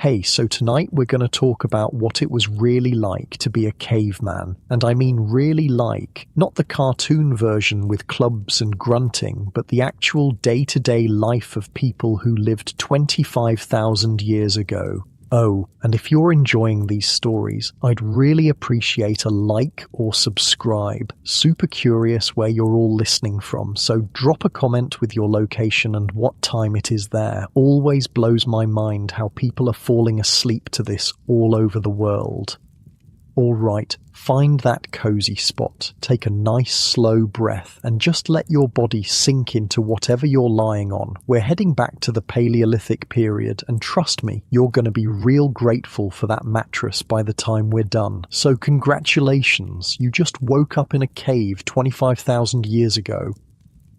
Hey, so tonight we're going to talk about what it was really like to be a caveman. And I mean really like, not the cartoon version with clubs and grunting, but the actual day-to-day life of people who lived 25,000 years ago. Oh, and if you're enjoying these stories, I'd really appreciate a like or subscribe. Super curious where you're all listening from, so drop a comment with your location and what time it is there. Always blows my mind how people are falling asleep to this all over the world. Alright, find that cozy spot, take a nice slow breath, and just let your body sink into whatever you're lying on. We're heading back to the Paleolithic period, and trust me, you're going to be real grateful for that mattress by the time we're done. So congratulations, you just woke up in a cave 25,000 years ago.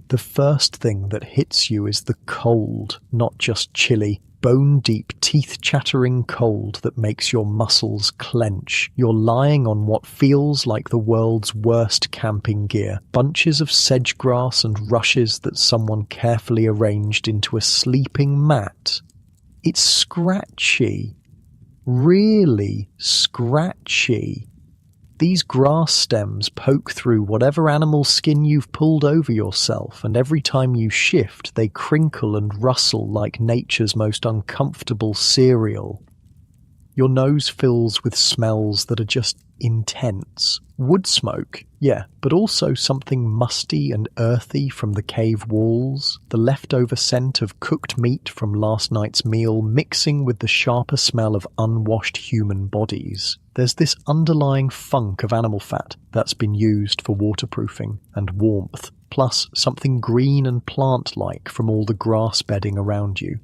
The first thing that hits you is the cold, not just chilly. Bone-deep, teeth-chattering cold that makes your muscles clench. You're lying on what feels like the world's worst camping gear. Bunches of sedge grass and rushes that someone carefully arranged into a sleeping mat. It's scratchy. Really scratchy. These grass stems poke through whatever animal skin you've pulled over yourself, and every time you shift, they crinkle and rustle like nature's most uncomfortable cereal. Your nose fills with smells that are just intense. Wood smoke, yeah, but also something musty and earthy from the cave walls, the leftover scent of cooked meat from last night's meal mixing with the sharper smell of unwashed human bodies. There's this underlying funk of animal fat that's been used for waterproofing and warmth, plus something green and plant-like from all the grass bedding around you.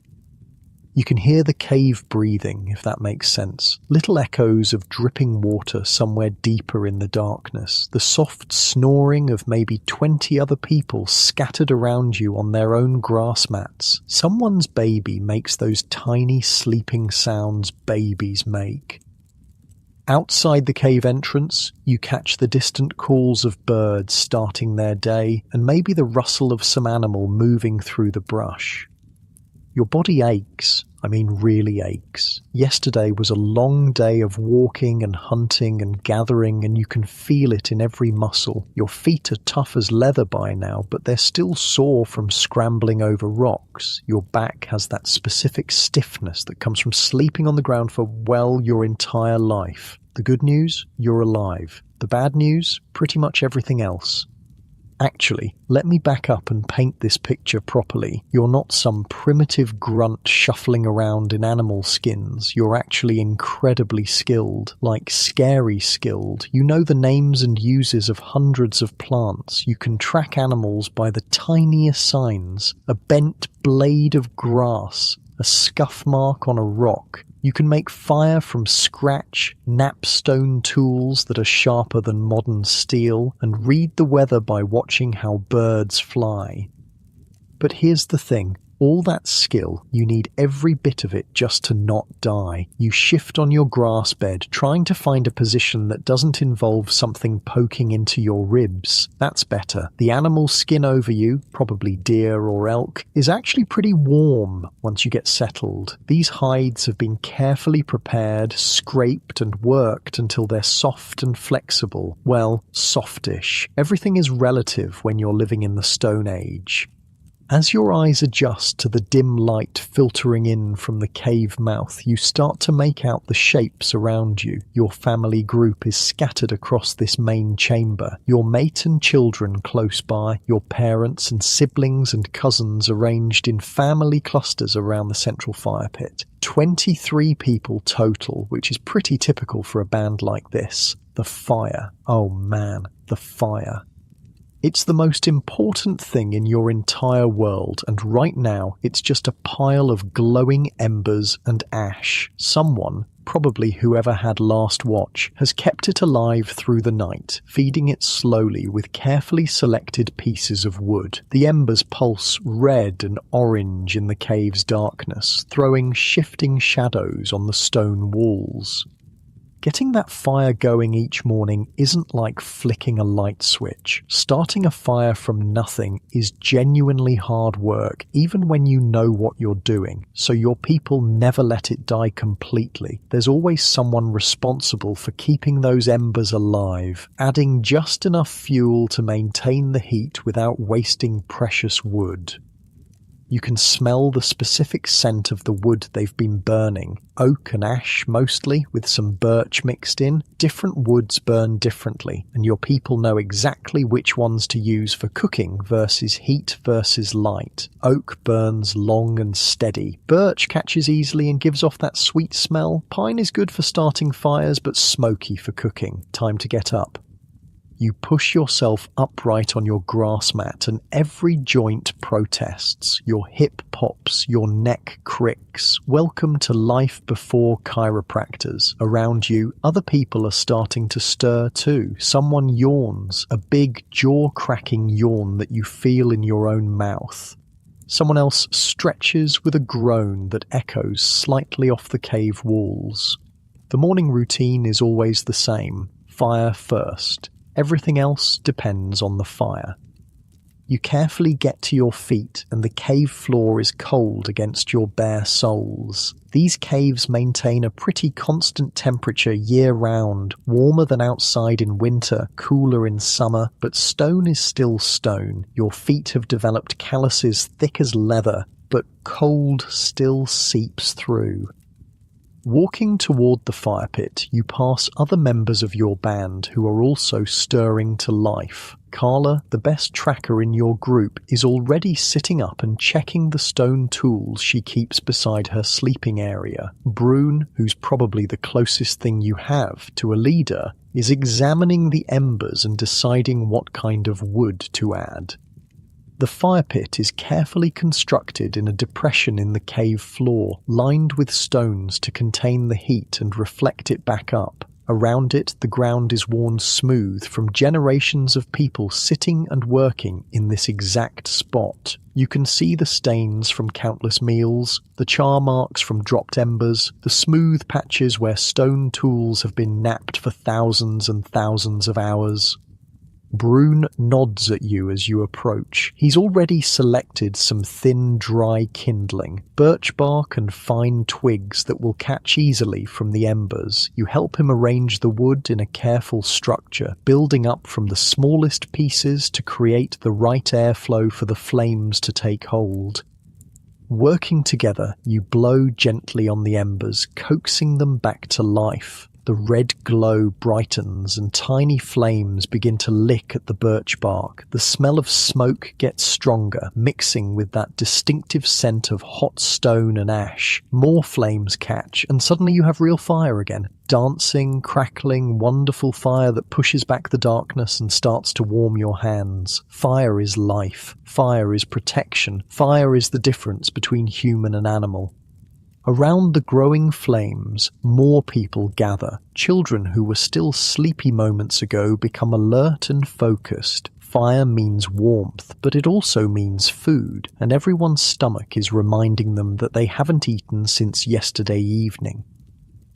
You can hear the cave breathing, if that makes sense. Little echoes of dripping water somewhere deeper in the darkness. The soft snoring of maybe 20 other people scattered around you on their own grass mats. Someone's baby makes those tiny sleeping sounds babies make. Outside the cave entrance, you catch the distant calls of birds starting their day, and maybe the rustle of some animal moving through the brush. Your body aches, I mean really aches. Yesterday was a long day of walking and hunting and gathering, and you can feel it in every muscle. Your feet are tough as leather by now, but they're still sore from scrambling over rocks. Your back has that specific stiffness that comes from sleeping on the ground for, well, your entire life. The good news? You're alive. The bad news? Pretty much everything else. Actually, let me back up and paint this picture properly. You're not some primitive grunt shuffling around in animal skins. You're actually incredibly skilled, like scary skilled. You know the names and uses of hundreds of plants. You can track animals by the tiniest signs. A bent blade of grass, a scuff mark on a rock. You can make fire from scratch, napstone tools that are sharper than modern steel, and read the weather by watching how birds fly. But here's the thing. All that skill, you need every bit of it just to not die. You shift on your grass bed, trying to find a position that doesn't involve something poking into your ribs. That's better. The animal skin over you, probably deer or elk, is actually pretty warm once you get settled. These hides have been carefully prepared, scraped and worked until they're soft and flexible. Well, softish. Everything is relative when you're living in the Stone Age. As your eyes adjust to the dim light filtering in from the cave mouth, you start to make out the shapes around you. Your family group is scattered across this main chamber. Your mate and children close by, your parents and siblings and cousins arranged in family clusters around the central fire pit. 23 people total, which is pretty typical for a band like this. The fire. Oh man, the fire. It's the most important thing in your entire world, and right now it's just a pile of glowing embers and ash. Someone, probably whoever had last watch, has kept it alive through the night, feeding it slowly with carefully selected pieces of wood. The embers pulse red and orange in the cave's darkness, throwing shifting shadows on the stone walls. Getting that fire going each morning isn't like flicking a light switch. Starting a fire from nothing is genuinely hard work, even when you know what you're doing, so your people never let it die completely. There's always someone responsible for keeping those embers alive, adding just enough fuel to maintain the heat without wasting precious wood. You can smell the specific scent of the wood they've been burning. Oak and ash mostly, with some birch mixed in. Different woods burn differently, and your people know exactly which ones to use for cooking versus heat versus light. Oak burns long and steady. Birch catches easily and gives off that sweet smell. Pine is good for starting fires, but smoky for cooking. Time to get up. You push yourself upright on your grass mat and every joint protests. Your hip pops, your neck cricks. Welcome to life before chiropractors. Around you, other people are starting to stir too. Someone yawns, a big jaw-cracking yawn that you feel in your own mouth. Someone else stretches with a groan that echoes slightly off the cave walls. The morning routine is always the same. Fire first. Everything else depends on the fire. You carefully get to your feet and the cave floor is cold against your bare soles. These caves maintain a pretty constant temperature year-round, warmer than outside in winter, cooler in summer, but stone is still stone. Your feet have developed calluses thick as leather, but cold still seeps through. Walking toward the fire pit, you pass other members of your band who are also stirring to life. Carla, the best tracker in your group, is already sitting up and checking the stone tools she keeps beside her sleeping area. Brune, who's probably the closest thing you have to a leader, is examining the embers and deciding what kind of wood to add. The fire pit is carefully constructed in a depression in the cave floor, lined with stones to contain the heat and reflect it back up. Around it, the ground is worn smooth from generations of people sitting and working in this exact spot. You can see the stains from countless meals, the char marks from dropped embers, the smooth patches where stone tools have been knapped for thousands and thousands of hours. Brune nods at you as you approach. He's already selected some thin, dry kindling, birch bark and fine twigs that will catch easily from the embers. You help him arrange the wood in a careful structure, building up from the smallest pieces to create the right airflow for the flames to take hold. Working together, you blow gently on the embers, coaxing them back to life. The red glow brightens and tiny flames begin to lick at the birch bark. The smell of smoke gets stronger, mixing with that distinctive scent of hot stone and ash. More flames catch, and suddenly you have real fire again. Dancing, crackling, wonderful fire that pushes back the darkness and starts to warm your hands. Fire is life. Fire is protection. Fire is the difference between human and animal. Around the growing flames, more people gather. Children who were still sleepy moments ago become alert and focused. Fire means warmth, but it also means food, and everyone's stomach is reminding them that they haven't eaten since yesterday evening.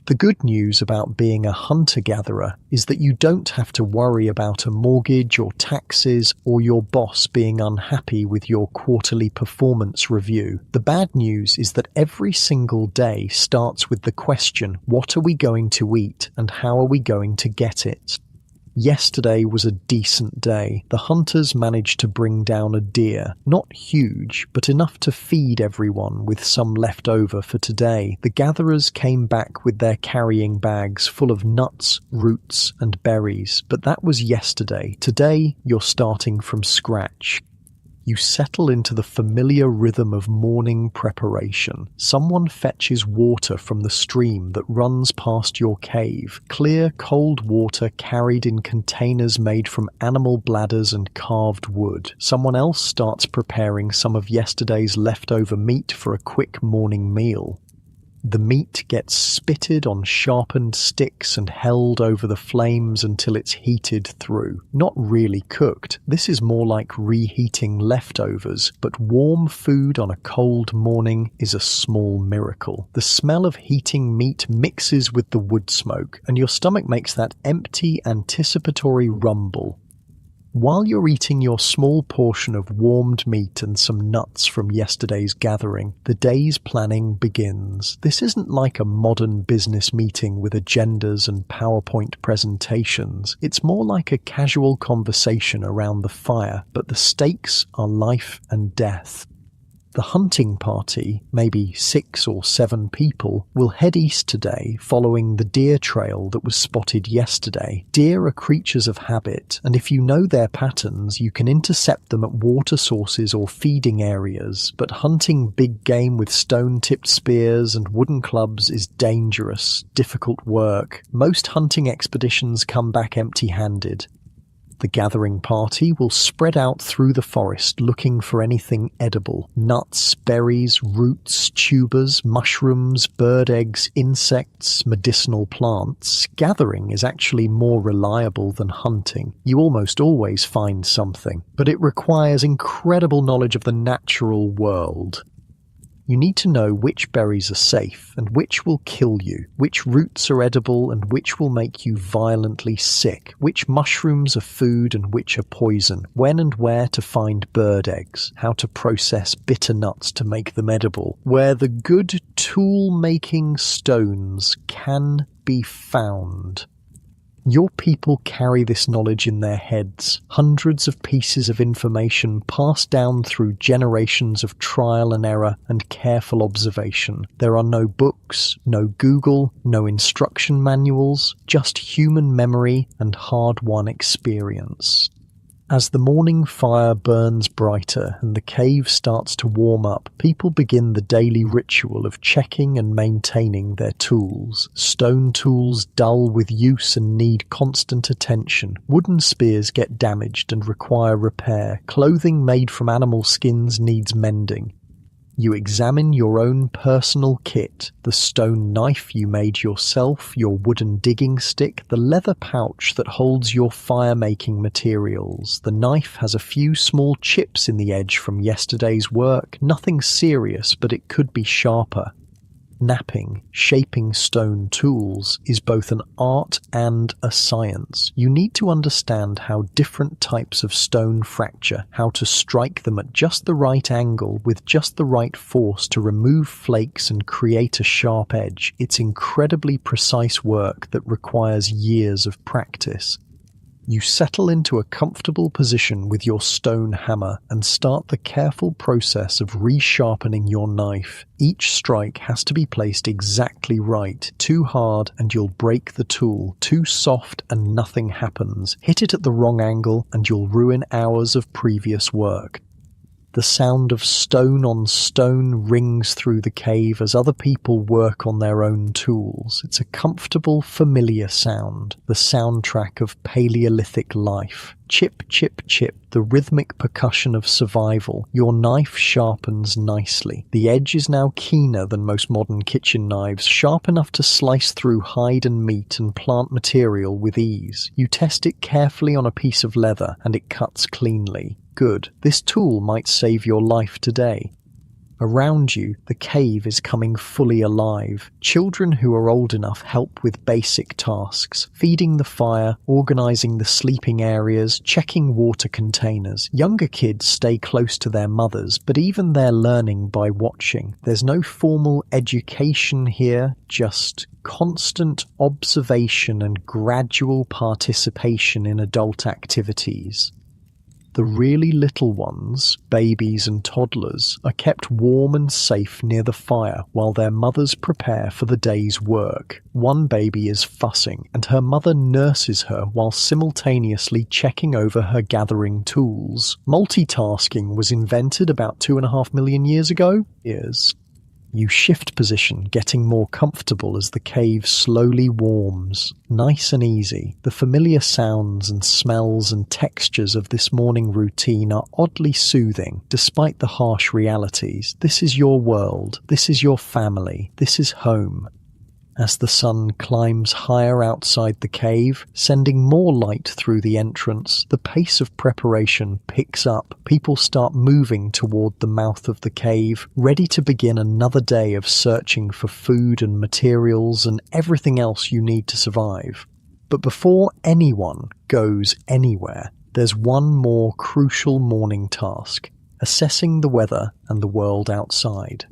The good news about being a hunter-gatherer is that you don't have to worry about a mortgage or taxes or your boss being unhappy with your quarterly performance review. The bad news is that every single day starts with the question, what are we going to eat and how are we going to get it? Yesterday was a decent day. The hunters managed to bring down a deer. Not huge, but enough to feed everyone with some left over for today. The gatherers came back with their carrying bags full of nuts, roots, and berries. But that was yesterday. Today, you're starting from scratch. You settle into the familiar rhythm of morning preparation. Someone fetches water from the stream that runs past your cave. Clear, cold water carried in containers made from animal bladders and carved wood. Someone else starts preparing some of yesterday's leftover meat for a quick morning meal. The meat gets spitted on sharpened sticks and held over the flames until it's heated through. Not really cooked. This is more like reheating leftovers, but warm food on a cold morning is a small miracle. The smell of heating meat mixes with the wood smoke, and your stomach makes that empty, anticipatory rumble. While you're eating your small portion of warmed meat and some nuts from yesterday's gathering, the day's planning begins. This isn't like a modern business meeting with agendas and PowerPoint presentations. It's more like a casual conversation around the fire, but the stakes are life and death. The hunting party, maybe 6 or 7 people, will head east today following the deer trail that was spotted yesterday. Deer are creatures of habit, and if you know their patterns, you can intercept them at water sources or feeding areas, but hunting big game with stone-tipped spears and wooden clubs is dangerous, difficult work. Most hunting expeditions come back empty-handed. The gathering party will spread out through the forest looking for anything edible. Nuts, berries, roots, tubers, mushrooms, bird eggs, insects, medicinal plants. Gathering is actually more reliable than hunting. You almost always find something, but it requires incredible knowledge of the natural world. You need to know which berries are safe and which will kill you, which roots are edible and which will make you violently sick, which mushrooms are food and which are poison, when and where to find bird eggs, how to process bitter nuts to make them edible, where the good tool-making stones can be found. Your people carry this knowledge in their heads, hundreds of pieces of information passed down through generations of trial and error and careful observation. There are no books, no Google, no instruction manuals, just human memory and hard-won experience. As the morning fire burns brighter and the cave starts to warm up, people begin the daily ritual of checking and maintaining their tools. Stone tools dull with use and need constant attention. Wooden spears get damaged and require repair. Clothing made from animal skins needs mending. You examine your own personal kit, the stone knife you made yourself, your wooden digging stick, the leather pouch that holds your fire-making materials. The knife has a few small chips in the edge from yesterday's work, nothing serious, but it could be sharper. Knapping, shaping stone tools, is both an art and a science. You need to understand how different types of stone fracture, how to strike them at just the right angle with just the right force to remove flakes and create a sharp edge. It's incredibly precise work that requires years of practice. You settle into a comfortable position with your stone hammer and start the careful process of resharpening your knife. Each strike has to be placed exactly right. Too hard and you'll break the tool. Too soft and nothing happens. Hit it at the wrong angle and you'll ruin hours of previous work. The sound of stone on stone rings through the cave as other people work on their own tools. It's a comfortable, familiar sound, the soundtrack of Paleolithic life. Chip, chip, chip, the rhythmic percussion of survival. Your knife sharpens nicely. The edge is now keener than most modern kitchen knives, sharp enough to slice through hide and meat and plant material with ease. You test it carefully on a piece of leather, and it cuts cleanly. Good. This tool might save your life today. Around you, the cave is coming fully alive. Children who are old enough help with basic tasks, feeding the fire, organizing the sleeping areas, checking water containers. Younger kids stay close to their mothers, but even they're learning by watching. There's no formal education here, just constant observation and gradual participation in adult activities. The really little ones, babies and toddlers, are kept warm and safe near the fire while their mothers prepare for the day's work. One baby is fussing, and her mother nurses her while simultaneously checking over her gathering tools. Multitasking was invented about 2.5 million years ago. You shift position, getting more comfortable as the cave slowly warms. Nice and easy, the familiar sounds and smells and textures of this morning routine are oddly soothing, despite the harsh realities. This is your world, this is your family, this is home. As the sun climbs higher outside the cave, sending more light through the entrance, the pace of preparation picks up. People start moving toward the mouth of the cave, ready to begin another day of searching for food and materials and everything else you need to survive. But before anyone goes anywhere, there's one more crucial morning task: assessing the weather and the world outside.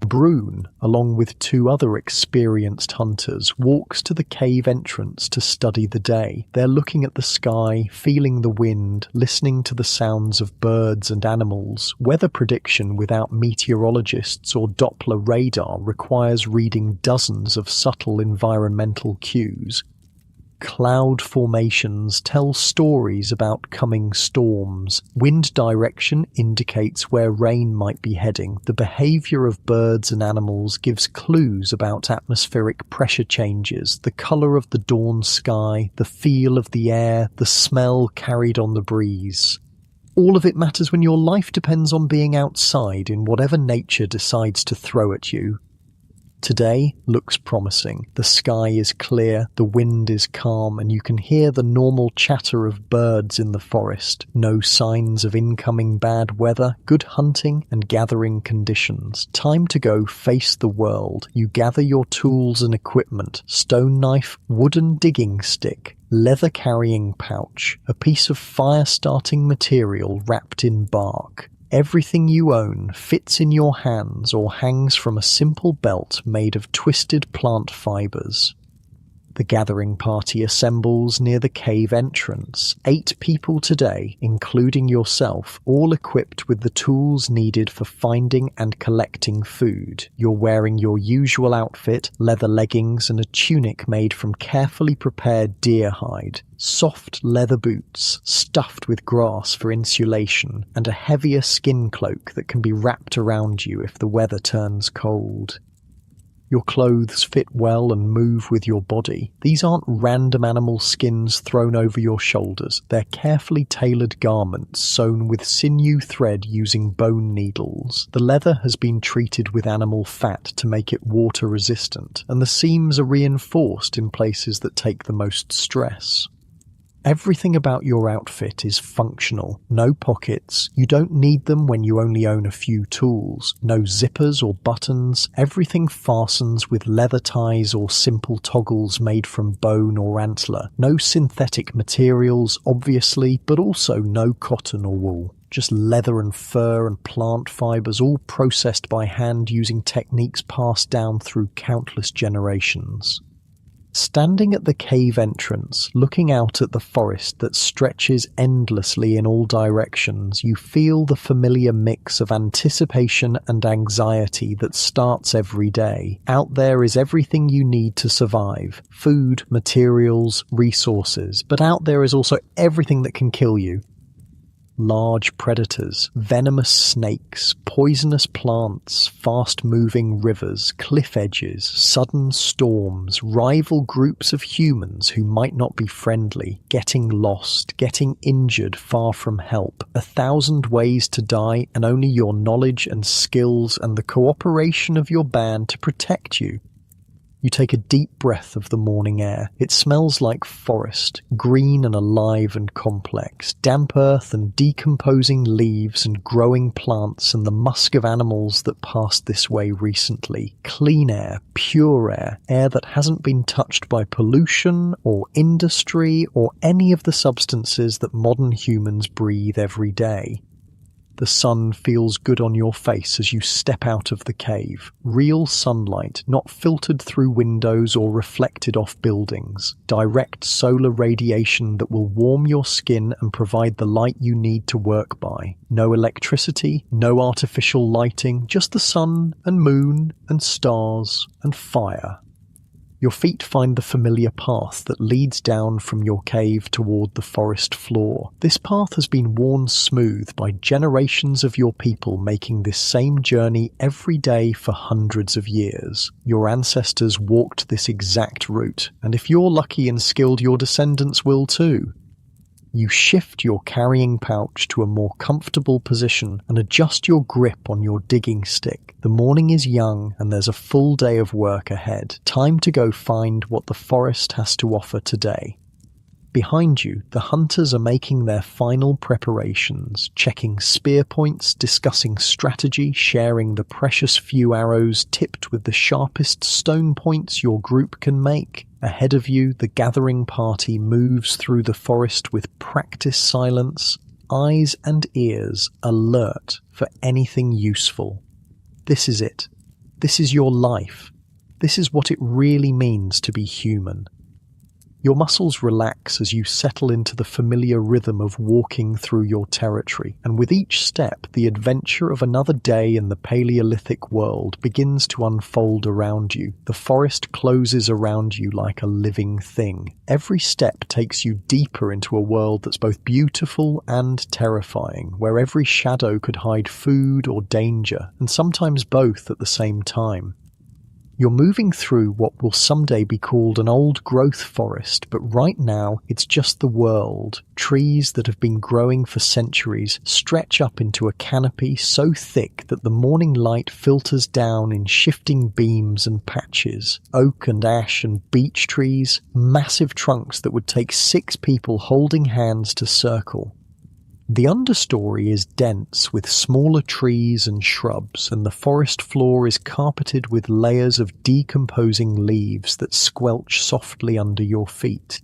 Brune, along with 2 other experienced hunters, walks to the cave entrance to study the day. They're looking at the sky, feeling the wind, listening to the sounds of birds and animals. Weather prediction without meteorologists or Doppler radar requires reading dozens of subtle environmental cues. Cloud formations tell stories about coming storms. Wind direction indicates where rain might be heading. The behavior of birds and animals gives clues about atmospheric pressure changes, the color of the dawn sky, the feel of the air, the smell carried on the breeze. All of it matters when your life depends on being outside in whatever nature decides to throw at you. Today looks promising. The sky is clear, the wind is calm, and you can hear the normal chatter of birds in the forest. No signs of incoming bad weather, good hunting and gathering conditions. Time to go face the world. You gather your tools and equipment: stone knife, wooden digging stick, leather carrying pouch, a piece of fire-starting material wrapped in bark. Everything you own fits in your hands or hangs from a simple belt made of twisted plant fibers. The gathering party assembles near the cave entrance. 8 people today, including yourself, all equipped with the tools needed for finding and collecting food. You're wearing your usual outfit, leather leggings and a tunic made from carefully prepared deer hide. Soft leather boots, stuffed with grass for insulation, and a heavier skin cloak that can be wrapped around you if the weather turns cold. Your clothes fit well and move with your body. These aren't random animal skins thrown over your shoulders. They're carefully tailored garments sewn with sinew thread using bone needles. The leather has been treated with animal fat to make it water resistant, and the seams are reinforced in places that take the most stress. Everything about your outfit is functional. No pockets. You don't need them when you only own a few tools. No zippers or buttons. Everything fastens with leather ties or simple toggles made from bone or antler. No synthetic materials, obviously, but also no cotton or wool. Just leather and fur and plant fibers, all processed by hand using techniques passed down through countless generations. Standing at the cave entrance, looking out at the forest that stretches endlessly in all directions, you feel the familiar mix of anticipation and anxiety that starts every day. Out there is everything you need to survive: food, materials, resources. But out there is also everything that can kill you. Large predators, venomous snakes, poisonous plants, fast-moving rivers, cliff edges, sudden storms, rival groups of humans who might not be friendly, getting lost, getting injured far from help, 1,000 ways to die, and only your knowledge and skills and the cooperation of your band to protect you. You take a deep breath of the morning air. It smells like forest, green and alive and complex, damp earth and decomposing leaves and growing plants and the musk of animals that passed this way recently. Clean air, pure air, air that hasn't been touched by pollution or industry or any of the substances that modern humans breathe every day. The sun feels good on your face as you step out of the cave. Real sunlight, not filtered through windows or reflected off buildings. Direct solar radiation that will warm your skin and provide the light you need to work by. No electricity, no artificial lighting, just the sun and moon and stars and fire. Your feet find the familiar path that leads down from your cave toward the forest floor. This path has been worn smooth by generations of your people making this same journey every day for hundreds of years. Your ancestors walked this exact route, and if you're lucky and skilled, your descendants will too. You shift your carrying pouch to a more comfortable position and adjust your grip on your digging stick. The morning is young and there's a full day of work ahead. Time to go find what the forest has to offer today. Behind you, the hunters are making their final preparations, checking spear points, discussing strategy, sharing the precious few arrows tipped with the sharpest stone points your group can make. Ahead of you, the gathering party moves through the forest with practice silence, eyes and ears alert for anything useful. This is it. This is your life. This is what it really means to be human. Your muscles relax as you settle into the familiar rhythm of walking through your territory, and with each step, the adventure of another day in the Paleolithic world begins to unfold around you. The forest closes around you like a living thing. Every step takes you deeper into a world that's both beautiful and terrifying, where every shadow could hide food or danger, and sometimes both at the same time. You're moving through what will someday be called an old-growth forest, but right now it's just the world. Trees that have been growing for centuries stretch up into a canopy so thick that the morning light filters down in shifting beams and patches. Oak and ash and beech trees, massive trunks that would take 6 people holding hands to circle. The understory is dense with smaller trees and shrubs, and the forest floor is carpeted with layers of decomposing leaves that squelch softly under your feet.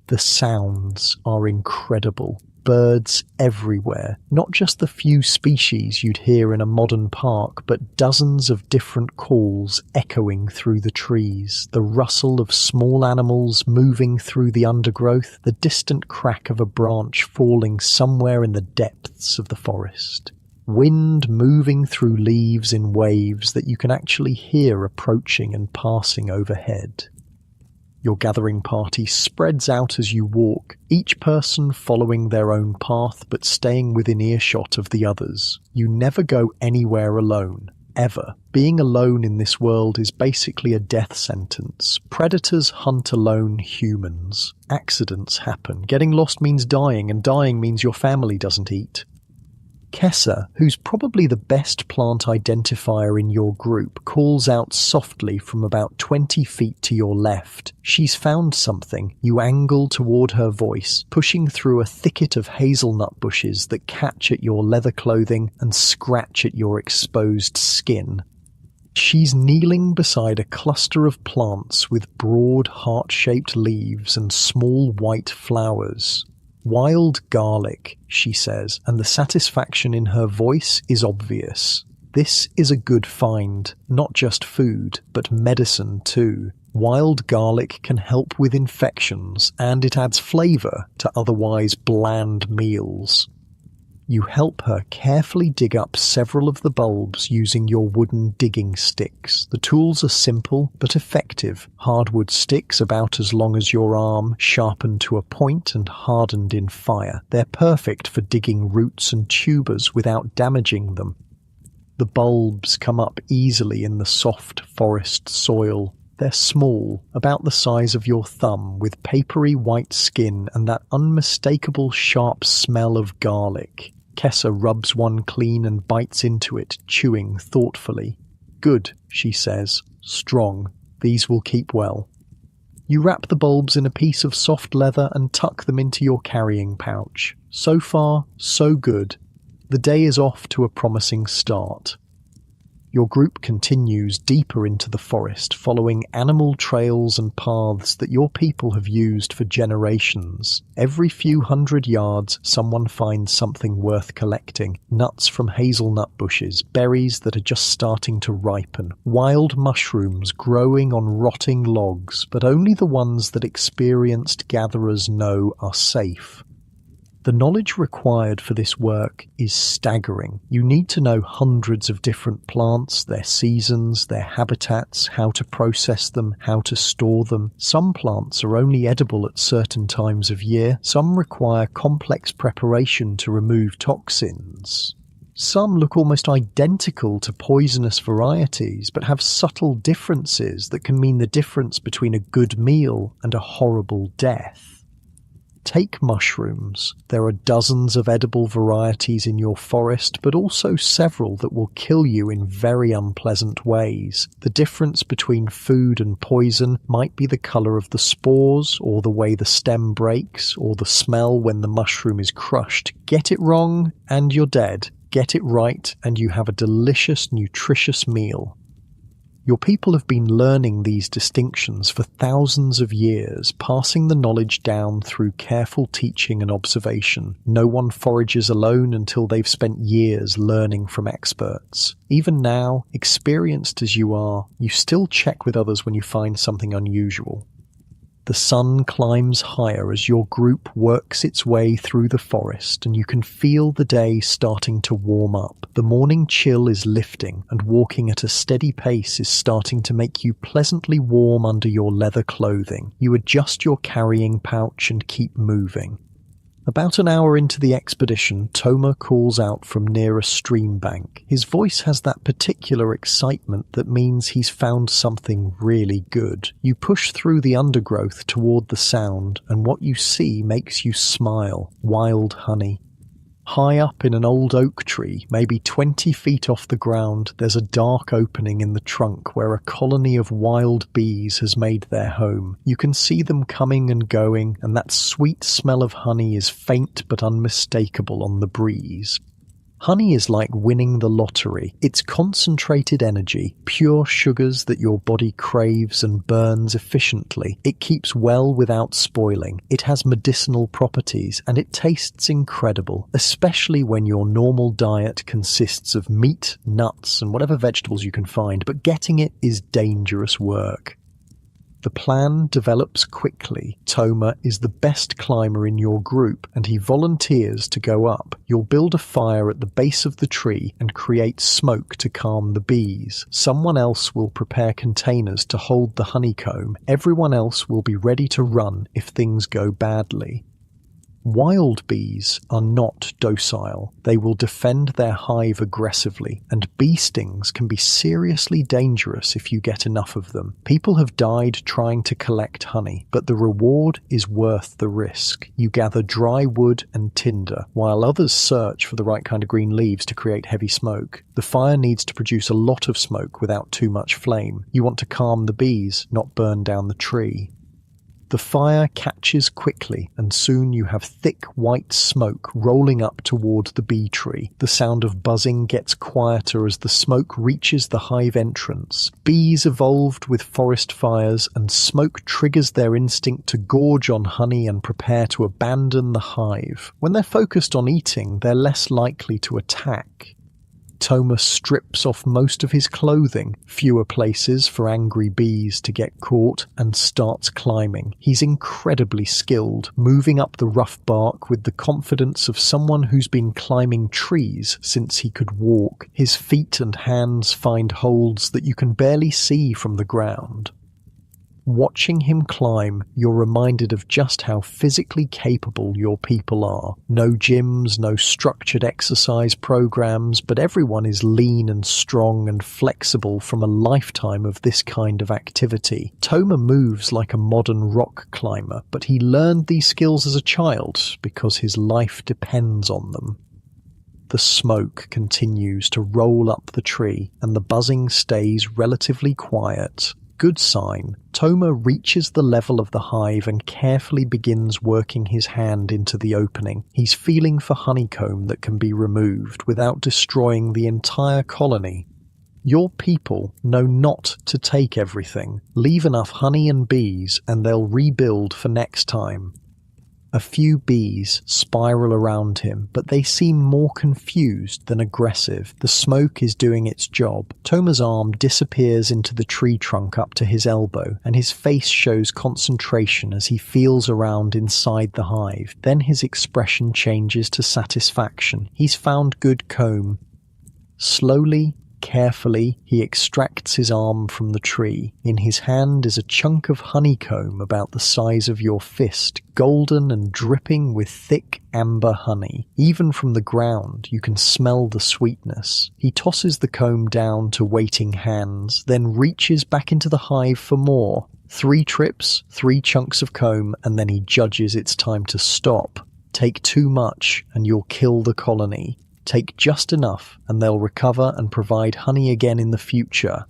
The sounds are incredible. Birds everywhere, not just the few species you'd hear in a modern park, but dozens of different calls echoing through the trees, the rustle of small animals moving through the undergrowth, the distant crack of a branch falling somewhere in the depths of the forest. Wind moving through leaves in waves that you can actually hear approaching and passing overhead. Your gathering party spreads out as you walk, each person following their own path but staying within earshot of the others. You never go anywhere alone, ever. Being alone in this world is basically a death sentence. Predators hunt alone humans. Accidents happen. Getting lost means dying, and dying means your family doesn't eat. Kessa, who's probably the best plant identifier in your group, calls out softly from about 20 feet to your left. She's found something. You angle toward her voice, pushing through a thicket of hazelnut bushes that catch at your leather clothing and scratch at your exposed skin. She's kneeling beside a cluster of plants with broad heart-shaped leaves and small white flowers. "Wild garlic," she says, and the satisfaction in her voice is obvious. This is a good find, not just food, but medicine too. Wild garlic can help with infections, and it adds flavor to otherwise bland meals. You help her carefully dig up several of the bulbs using your wooden digging sticks. The tools are simple but effective. Hardwood sticks about as long as your arm, sharpened to a point and hardened in fire. They're perfect for digging roots and tubers without damaging them. The bulbs come up easily in the soft forest soil. They're small, about the size of your thumb, with papery white skin and that unmistakable sharp smell of garlic. Kessa rubs one clean and bites into it, chewing thoughtfully. "Good," she says. "Strong. These will keep well." You wrap the bulbs in a piece of soft leather and tuck them into your carrying pouch. So far, so good. The day is off to a promising start. Your group continues deeper into the forest, following animal trails and paths that your people have used for generations. Every few hundred yards, someone finds something worth collecting. Nuts from hazelnut bushes, berries that are just starting to ripen, wild mushrooms growing on rotting logs, but only the ones that experienced gatherers know are safe. The knowledge required for this work is staggering. You need to know hundreds of different plants, their seasons, their habitats, how to process them, how to store them. Some plants are only edible at certain times of year. Some require complex preparation to remove toxins. Some look almost identical to poisonous varieties, but have subtle differences that can mean the difference between a good meal and a horrible death. Take mushrooms. There are dozens of edible varieties in your forest, but also several that will kill you in very unpleasant ways. The difference between food and poison might be the colour of the spores, or the way the stem breaks, or the smell when the mushroom is crushed. Get it wrong, and you're dead. Get it right, and you have a delicious, nutritious meal. Your people have been learning these distinctions for thousands of years, passing the knowledge down through careful teaching and observation. No one forages alone until they've spent years learning from experts. Even now, experienced as you are, you still check with others when you find something unusual. The sun climbs higher as your group works its way through the forest, and you can feel the day starting to warm up. The morning chill is lifting, and walking at a steady pace is starting to make you pleasantly warm under your leather clothing. You adjust your carrying pouch and keep moving. About an hour into the expedition, Toma calls out from near a stream bank. His voice has that particular excitement that means he's found something really good. You push through the undergrowth toward the sound, and what you see makes you smile. Wild honey. High up in an old oak tree, maybe 20 feet off the ground, there's a dark opening in the trunk where a colony of wild bees has made their home. You can see them coming and going, and that sweet smell of honey is faint but unmistakable on the breeze. Honey is like winning the lottery. It's concentrated energy, pure sugars that your body craves and burns efficiently. It keeps well without spoiling. It has medicinal properties, and it tastes incredible, especially when your normal diet consists of meat, nuts, and whatever vegetables you can find, but getting it is dangerous work. The plan develops quickly. Toma is the best climber in your group, and he volunteers to go up. You'll build a fire at the base of the tree and create smoke to calm the bees. Someone else will prepare containers to hold the honeycomb. Everyone else will be ready to run if things go badly. Wild bees are not docile. They will defend their hive aggressively, and bee stings can be seriously dangerous if you get enough of them. People have died trying to collect honey, but the reward is worth the risk. You gather dry wood and tinder, while others search for the right kind of green leaves to create heavy smoke. The fire needs to produce a lot of smoke without too much flame. You want to calm the bees, not burn down the tree. The fire catches quickly, and soon you have thick white smoke rolling up toward the bee tree. The sound of buzzing gets quieter as the smoke reaches the hive entrance. Bees evolved with forest fires, and smoke triggers their instinct to gorge on honey and prepare to abandon the hive. When they're focused on eating, they're less likely to attack. Toma strips off most of his clothing, fewer places for angry bees to get caught, and starts climbing. He's incredibly skilled, moving up the rough bark with the confidence of someone who's been climbing trees since he could walk. His feet and hands find holds that you can barely see from the ground. Watching him climb, you're reminded of just how physically capable your people are. No gyms, no structured exercise programs, but everyone is lean and strong and flexible from a lifetime of this kind of activity. Toma moves like a modern rock climber, but he learned these skills as a child because his life depends on them. The smoke continues to roll up the tree, and the buzzing stays relatively quiet. Good sign. Toma reaches the level of the hive and carefully begins working his hand into the opening. He's feeling for honeycomb that can be removed without destroying the entire colony. Your people know not to take everything. Leave enough honey and bees and they'll rebuild for next time. A few bees spiral around him, but they seem more confused than aggressive. The smoke is doing its job. Toma's arm disappears into the tree trunk up to his elbow, and his face shows concentration as he feels around inside the hive. Then his expression changes to satisfaction. He's found good comb. Slowly, carefully, he extracts his arm from the tree. In his hand is a chunk of honeycomb about the size of your fist, golden and dripping with thick amber honey. Even from the ground, you can smell the sweetness. He tosses the comb down to waiting hands, then reaches back into the hive for more. 3 trips, 3 chunks of comb, and then he judges it's time to stop. Take too much, and you'll kill the colony. Take just enough, and they'll recover and provide honey again in the future.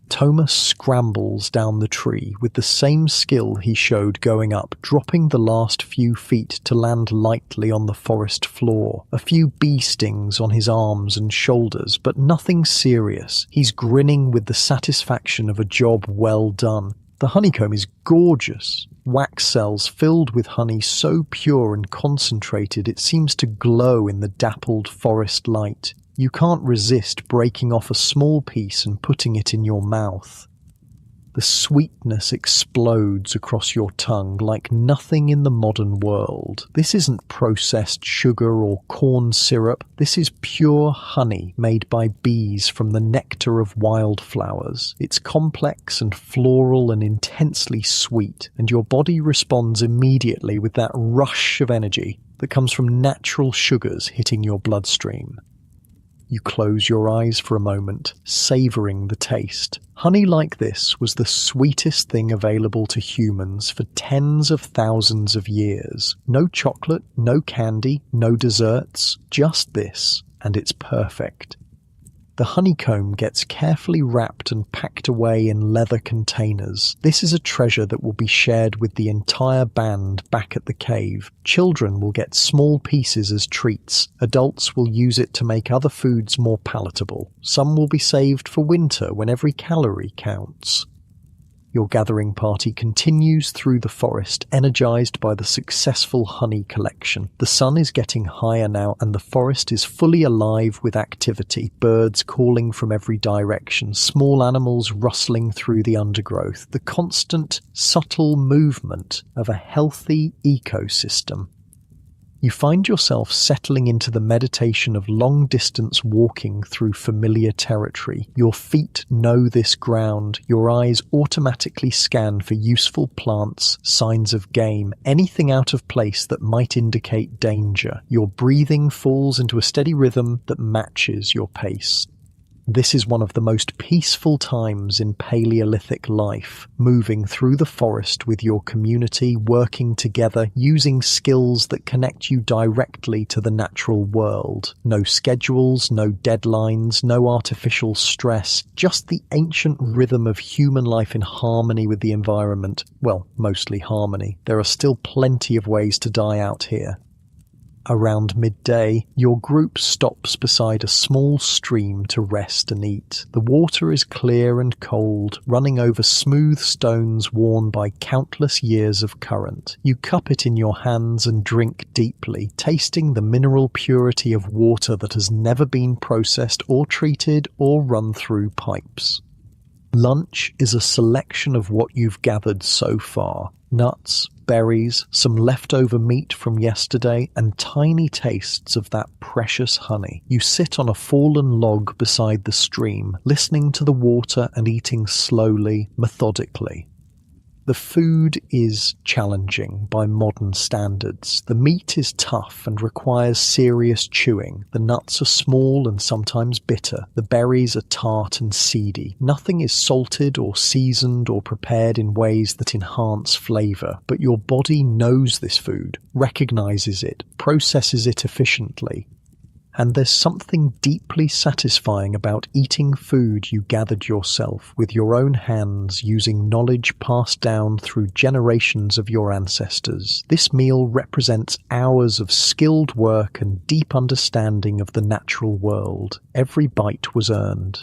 Toma scrambles down the tree with the same skill he showed going up, dropping the last few feet to land lightly on the forest floor. A few bee stings on his arms and shoulders, but nothing serious. He's grinning with the satisfaction of a job well done. The honeycomb is gorgeous. Wax cells filled with honey so pure and concentrated it seems to glow in the dappled forest light. You can't resist breaking off a small piece and putting it in your mouth. The sweetness explodes across your tongue like nothing in the modern world. This isn't processed sugar or corn syrup. This is pure honey made by bees from the nectar of wildflowers. It's complex and floral and intensely sweet, and your body responds immediately with that rush of energy that comes from natural sugars hitting your bloodstream. You close your eyes for a moment, savouring the taste. Honey like this was the sweetest thing available to humans for tens of thousands of years. No chocolate, no candy, no desserts, just this, and it's perfect. The honeycomb gets carefully wrapped and packed away in leather containers. This is a treasure that will be shared with the entire band back at the cave. Children will get small pieces as treats. Adults will use it to make other foods more palatable. Some will be saved for winter when every calorie counts. Your gathering party continues through the forest, energized by the successful honey collection. The sun is getting higher now, and the forest is fully alive with activity. Birds calling from every direction, small animals rustling through the undergrowth. The constant, subtle movement of a healthy ecosystem. You find yourself settling into the meditation of long-distance walking through familiar territory. Your feet know this ground. Your eyes automatically scan for useful plants, signs of game, anything out of place that might indicate danger. Your breathing falls into a steady rhythm that matches your pace. This is one of the most peaceful times in Paleolithic life, moving through the forest with your community, working together, using skills that connect you directly to the natural world. No schedules, no deadlines, no artificial stress, just the ancient rhythm of human life in harmony with the environment. Well, mostly harmony. There are still plenty of ways to die out here. Around midday, your group stops beside a small stream to rest and eat. The water is clear and cold, running over smooth stones worn by countless years of current. You cup it in your hands and drink deeply, tasting the mineral purity of water that has never been processed or treated or run through pipes. Lunch is a selection of what you've gathered so far. Nuts, berries, some leftover meat from yesterday, and tiny tastes of that precious honey. You sit on a fallen log beside the stream, listening to the water and eating slowly, methodically. The food is challenging by modern standards. The meat is tough and requires serious chewing. The nuts are small and sometimes bitter. The berries are tart and seedy. Nothing is salted or seasoned or prepared in ways that enhance flavor. But your body knows this food, recognizes it, processes it efficiently. And there's something deeply satisfying about eating food you gathered yourself with your own hands using knowledge passed down through generations of your ancestors. This meal represents hours of skilled work and deep understanding of the natural world. Every bite was earned.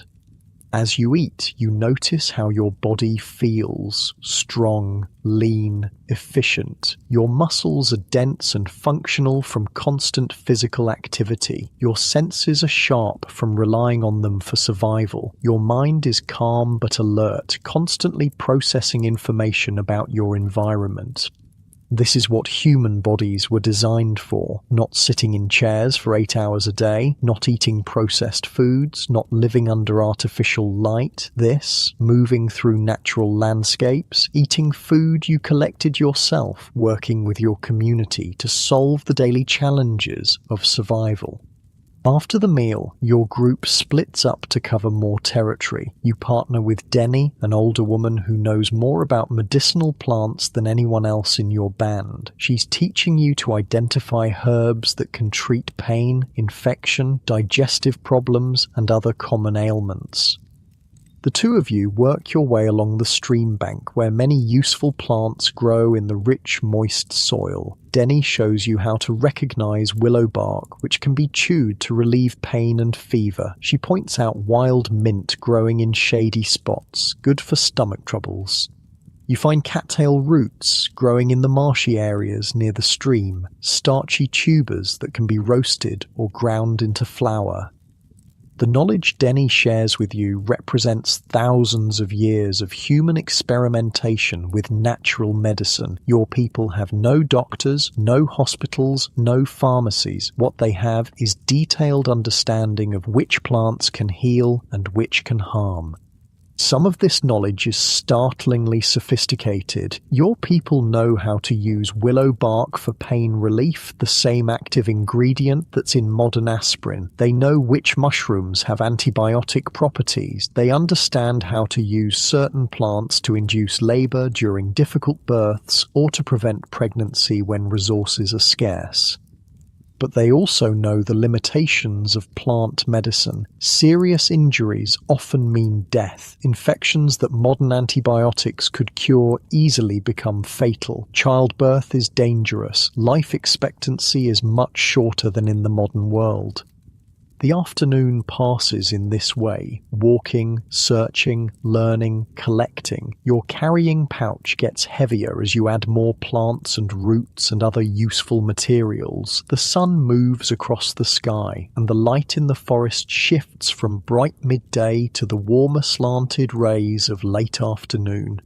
As you eat, you notice how your body feels: strong, lean, efficient. Your muscles are dense and functional from constant physical activity. Your senses are sharp from relying on them for survival. Your mind is calm but alert, constantly processing information about your environment. This is what human bodies were designed for: not sitting in chairs for 8 hours a day, not eating processed foods, not living under artificial light. This, moving through natural landscapes, eating food you collected yourself, working with your community to solve the daily challenges of survival. After the meal, your group splits up to cover more territory. You partner with Denny, an older woman who knows more about medicinal plants than anyone else in your band. She's teaching you to identify herbs that can treat pain, infection, digestive problems, and other common ailments. The two of you work your way along the stream bank where many useful plants grow in the rich, moist soil. Denny shows you how to recognize willow bark, which can be chewed to relieve pain and fever. She points out wild mint growing in shady spots, good for stomach troubles. You find cattail roots growing in the marshy areas near the stream, starchy tubers that can be roasted or ground into flour. The knowledge Denny shares with you represents thousands of years of human experimentation with natural medicine. Your people have no doctors, no hospitals, no pharmacies. What they have is detailed understanding of which plants can heal and which can harm. Some of this knowledge is startlingly sophisticated. Your people know how to use willow bark for pain relief, the same active ingredient that's in modern aspirin. They know which mushrooms have antibiotic properties. They understand how to use certain plants to induce labor during difficult births or to prevent pregnancy when resources are scarce. But they also know the limitations of plant medicine. Serious injuries often mean death. Infections that modern antibiotics could cure easily become fatal. Childbirth is dangerous. Life expectancy is much shorter than in the modern world. The afternoon passes in this way: walking, searching, learning, collecting. Your carrying pouch gets heavier as you add more plants and roots and other useful materials. The sun moves across the sky, and the light in the forest shifts from bright midday to the warmer slanted rays of late afternoon.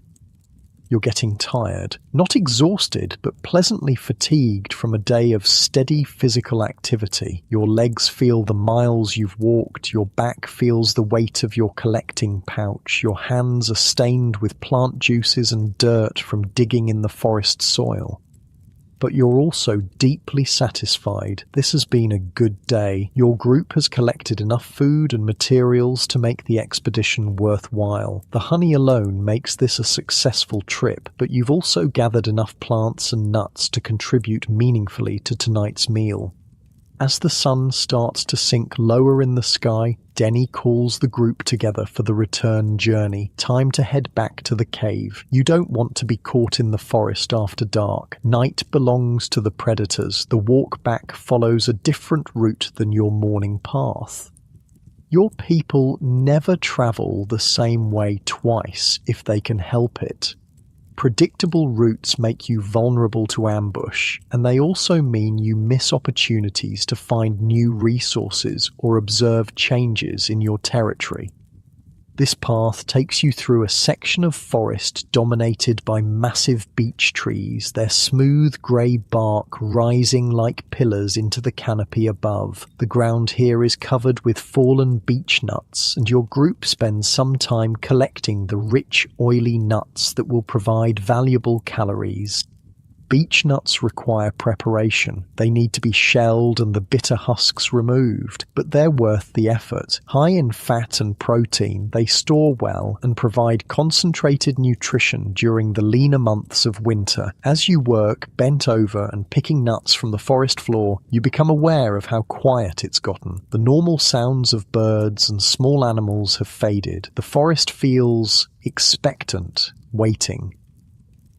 You're getting tired, not exhausted, but pleasantly fatigued from a day of steady physical activity. Your legs feel the miles you've walked, your back feels the weight of your collecting pouch, your hands are stained with plant juices and dirt from digging in the forest soil. But you're also deeply satisfied. This has been a good day. Your group has collected enough food and materials to make the expedition worthwhile. The honey alone makes this a successful trip, but you've also gathered enough plants and nuts to contribute meaningfully to tonight's meal. As the sun starts to sink lower in the sky, Denny calls the group together for the return journey. Time to head back to the cave. You don't want to be caught in the forest after dark. Night belongs to the predators. The walk back follows a different route than your morning path. Your people never travel the same way twice if they can help it. Predictable routes make you vulnerable to ambush, and they also mean you miss opportunities to find new resources or observe changes in your territory. This path takes you through a section of forest dominated by massive beech trees, their smooth grey bark rising like pillars into the canopy above. The ground here is covered with fallen beech nuts, and your group spends some time collecting the rich, oily nuts that will provide valuable calories. Beech nuts require preparation. They need to be shelled and the bitter husks removed, but they're worth the effort. High in fat and protein, they store well and provide concentrated nutrition during the leaner months of winter. As you work, bent over and picking nuts from the forest floor, you become aware of how quiet it's gotten. The normal sounds of birds and small animals have faded. The forest feels expectant, waiting.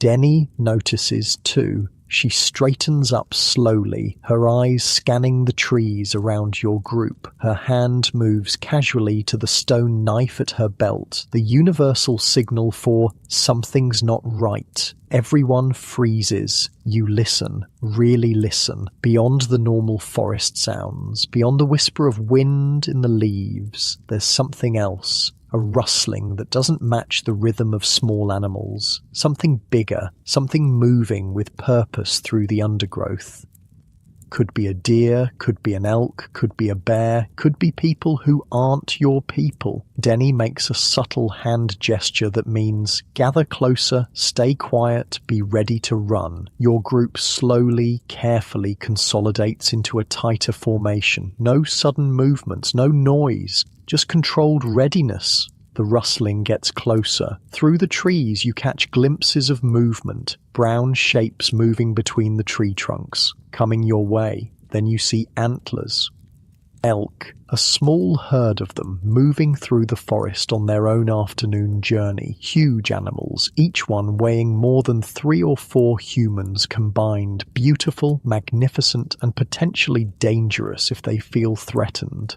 Denny notices too. She straightens up slowly, her eyes scanning the trees around your group. Her hand moves casually to the stone knife at her belt, the universal signal for something's not right. Everyone freezes. You listen, really listen, beyond the normal forest sounds, beyond the whisper of wind in the leaves. There's something else. A rustling that doesn't match the rhythm of small animals. Something bigger, something moving with purpose through the undergrowth. Could be a deer, could be an elk, could be a bear, could be people who aren't your people. Denny makes a subtle hand gesture that means gather closer, stay quiet, be ready to run. Your group slowly, carefully consolidates into a tighter formation. No sudden movements, no noise. Just controlled readiness. The rustling gets closer. Through the trees you catch glimpses of movement, brown shapes moving between the tree trunks, coming your way. Then you see antlers. Elk, a small herd of them moving through the forest on their own afternoon journey. Huge animals, each one weighing more than 3 or 4 humans combined. Beautiful, magnificent, and potentially dangerous if they feel threatened.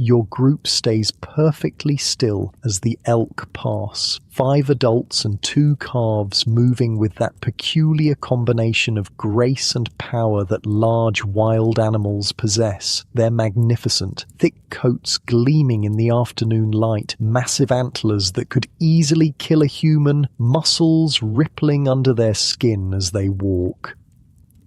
Your group stays perfectly still as the elk pass. 5 adults and 2 calves moving with that peculiar combination of grace and power that large wild animals possess. They're magnificent, thick coats gleaming in the afternoon light, massive antlers that could easily kill a human, muscles rippling under their skin as they walk.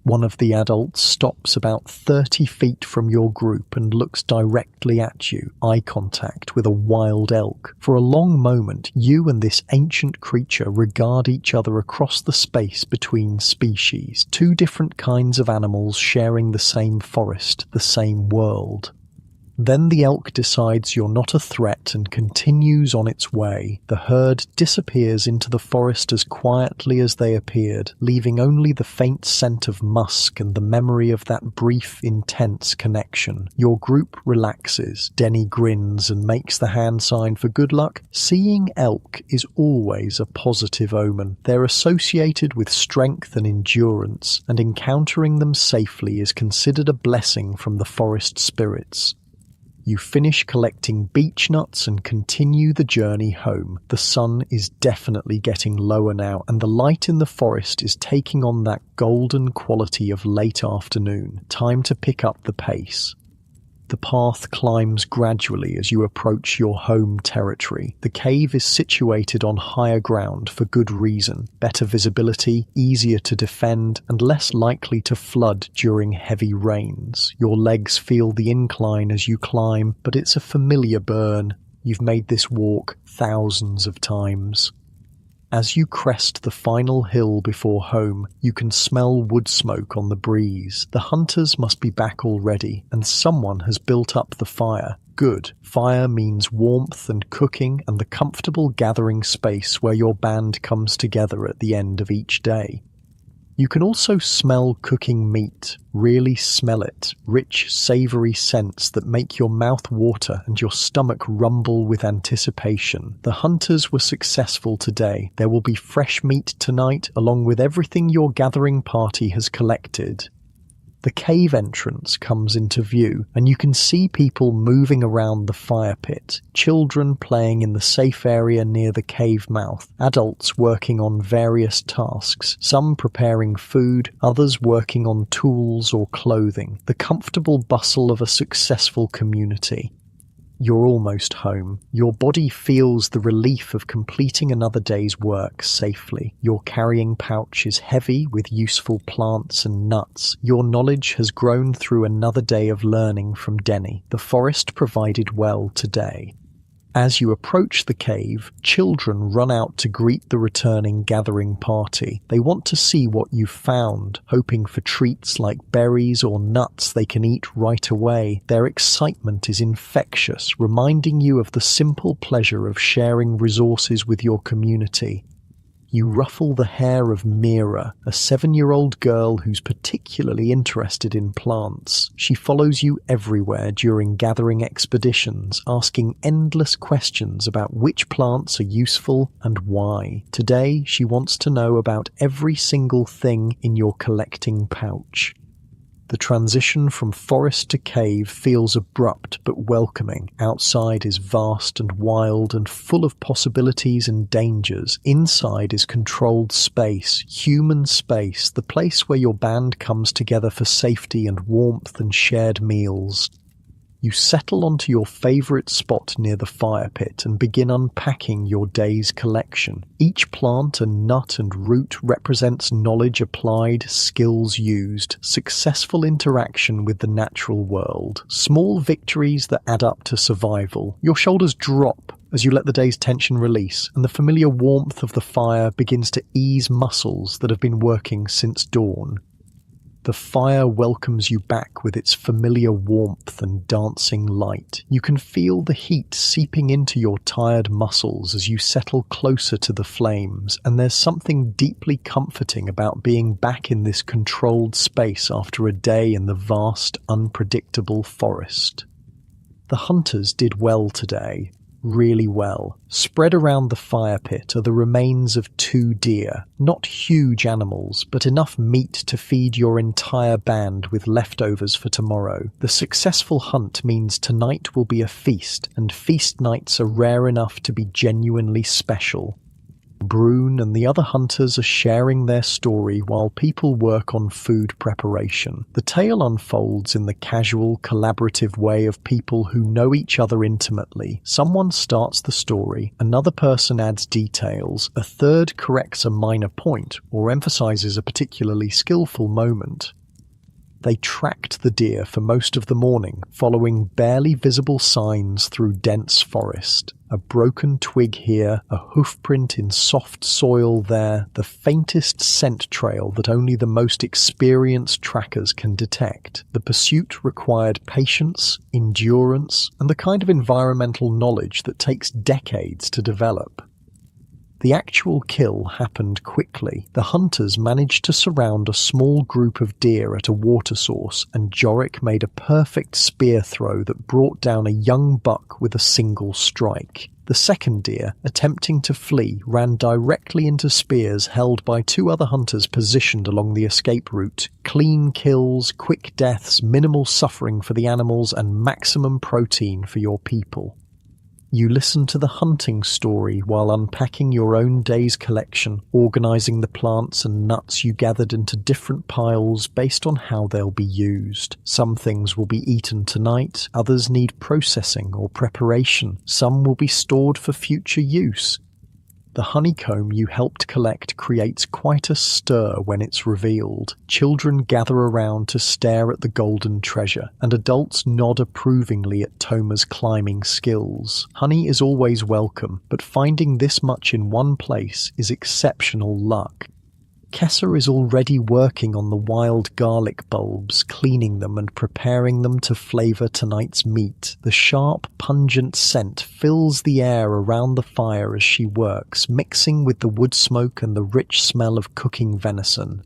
One of the adults stops about 30 feet from your group and looks directly at you, eye contact with a wild elk. For a long moment, you and this ancient creature regard each other across the space between species, 2 different kinds of animals sharing the same forest, the same world. Then the elk decides you're not a threat and continues on its way. The herd disappears into the forest as quietly as they appeared, leaving only the faint scent of musk and the memory of that brief, intense connection. Your group relaxes. Denny grins and makes the hand sign for good luck. Seeing elk is always a positive omen. They're associated with strength and endurance, and encountering them safely is considered a blessing from the forest spirits. You finish collecting beech nuts and continue the journey home. The sun is definitely getting lower now, and the light in the forest is taking on that golden quality of late afternoon. Time to pick up the pace. The path climbs gradually as you approach your home territory. The cave is situated on higher ground for good reason. Better visibility, easier to defend, and less likely to flood during heavy rains. Your legs feel the incline as you climb, but it's a familiar burn. You've made this walk thousands of times. As you crest the final hill before home, you can smell wood smoke on the breeze. The hunters must be back already, and someone has built up the fire. Good. Fire means warmth and cooking and the comfortable gathering space where your band comes together at the end of each day. You can also smell cooking meat, really smell it, rich, savoury scents that make your mouth water and your stomach rumble with anticipation. The hunters were successful today. There will be fresh meat tonight, along with everything your gathering party has collected. The cave entrance comes into view, and you can see people moving around the fire pit, children playing in the safe area near the cave mouth, adults working on various tasks, some preparing food, others working on tools or clothing, the comfortable bustle of a successful community. You're almost home. Your body feels the relief of completing another day's work safely. Your carrying pouch is heavy with useful plants and nuts. Your knowledge has grown through another day of learning from Denny. The forest provided well today. As you approach the cave, children run out to greet the returning gathering party. They want to see what you've found, hoping for treats like berries or nuts they can eat right away. Their excitement is infectious, reminding you of the simple pleasure of sharing resources with your community. You ruffle the hair of Mira, a 7-year-old girl who's particularly interested in plants. She follows you everywhere during gathering expeditions, asking endless questions about which plants are useful and why. Today, she wants to know about every single thing in your collecting pouch. The transition from forest to cave feels abrupt but welcoming. Outside is vast and wild and full of possibilities and dangers. Inside is controlled space, human space, the place where your band comes together for safety and warmth and shared meals. You settle onto your favourite spot near the fire pit and begin unpacking your day's collection. Each plant and nut and root represents knowledge applied, skills used, successful interaction with the natural world, small victories that add up to survival. Your shoulders drop as you let the day's tension release, and the familiar warmth of the fire begins to ease muscles that have been working since dawn. The fire welcomes you back with its familiar warmth and dancing light. You can feel the heat seeping into your tired muscles as you settle closer to the flames, and there's something deeply comforting about being back in this controlled space after a day in the vast, unpredictable forest. The hunters did well today. Really well. Spread around the fire pit are the remains of 2 deer, not huge animals, but enough meat to feed your entire band with leftovers for tomorrow. The successful hunt means tonight will be a feast, and feast nights are rare enough to be genuinely special. Brune and the other hunters are sharing their story while people work on food preparation. The tale unfolds in the casual, collaborative way of people who know each other intimately. Someone starts the story, another person adds details, a third corrects a minor point or emphasizes a particularly skillful moment. They tracked the deer for most of the morning, following barely visible signs through dense forest. A broken twig here, a hoofprint in soft soil there, the faintest scent trail that only the most experienced trackers can detect. The pursuit required patience, endurance, and the kind of environmental knowledge that takes decades to develop. The actual kill happened quickly. The hunters managed to surround a small group of deer at a water source, and Jorik made a perfect spear throw that brought down a young buck with a single strike. The second deer, attempting to flee, ran directly into spears held by 2 other hunters positioned along the escape route. Clean kills, quick deaths, minimal suffering for the animals, and maximum protein for your people. You listen to the hunting story while unpacking your own day's collection, organizing the plants and nuts you gathered into different piles based on how they'll be used. Some things will be eaten tonight, others need processing or preparation, some will be stored for future use. The honeycomb you helped collect creates quite a stir when it's revealed. Children gather around to stare at the golden treasure, and adults nod approvingly at Toma's climbing skills. Honey is always welcome, but finding this much in one place is exceptional luck. Kessa is already working on the wild garlic bulbs, cleaning them and preparing them to flavour tonight's meat. The sharp, pungent scent fills the air around the fire as she works, mixing with the wood smoke and the rich smell of cooking venison.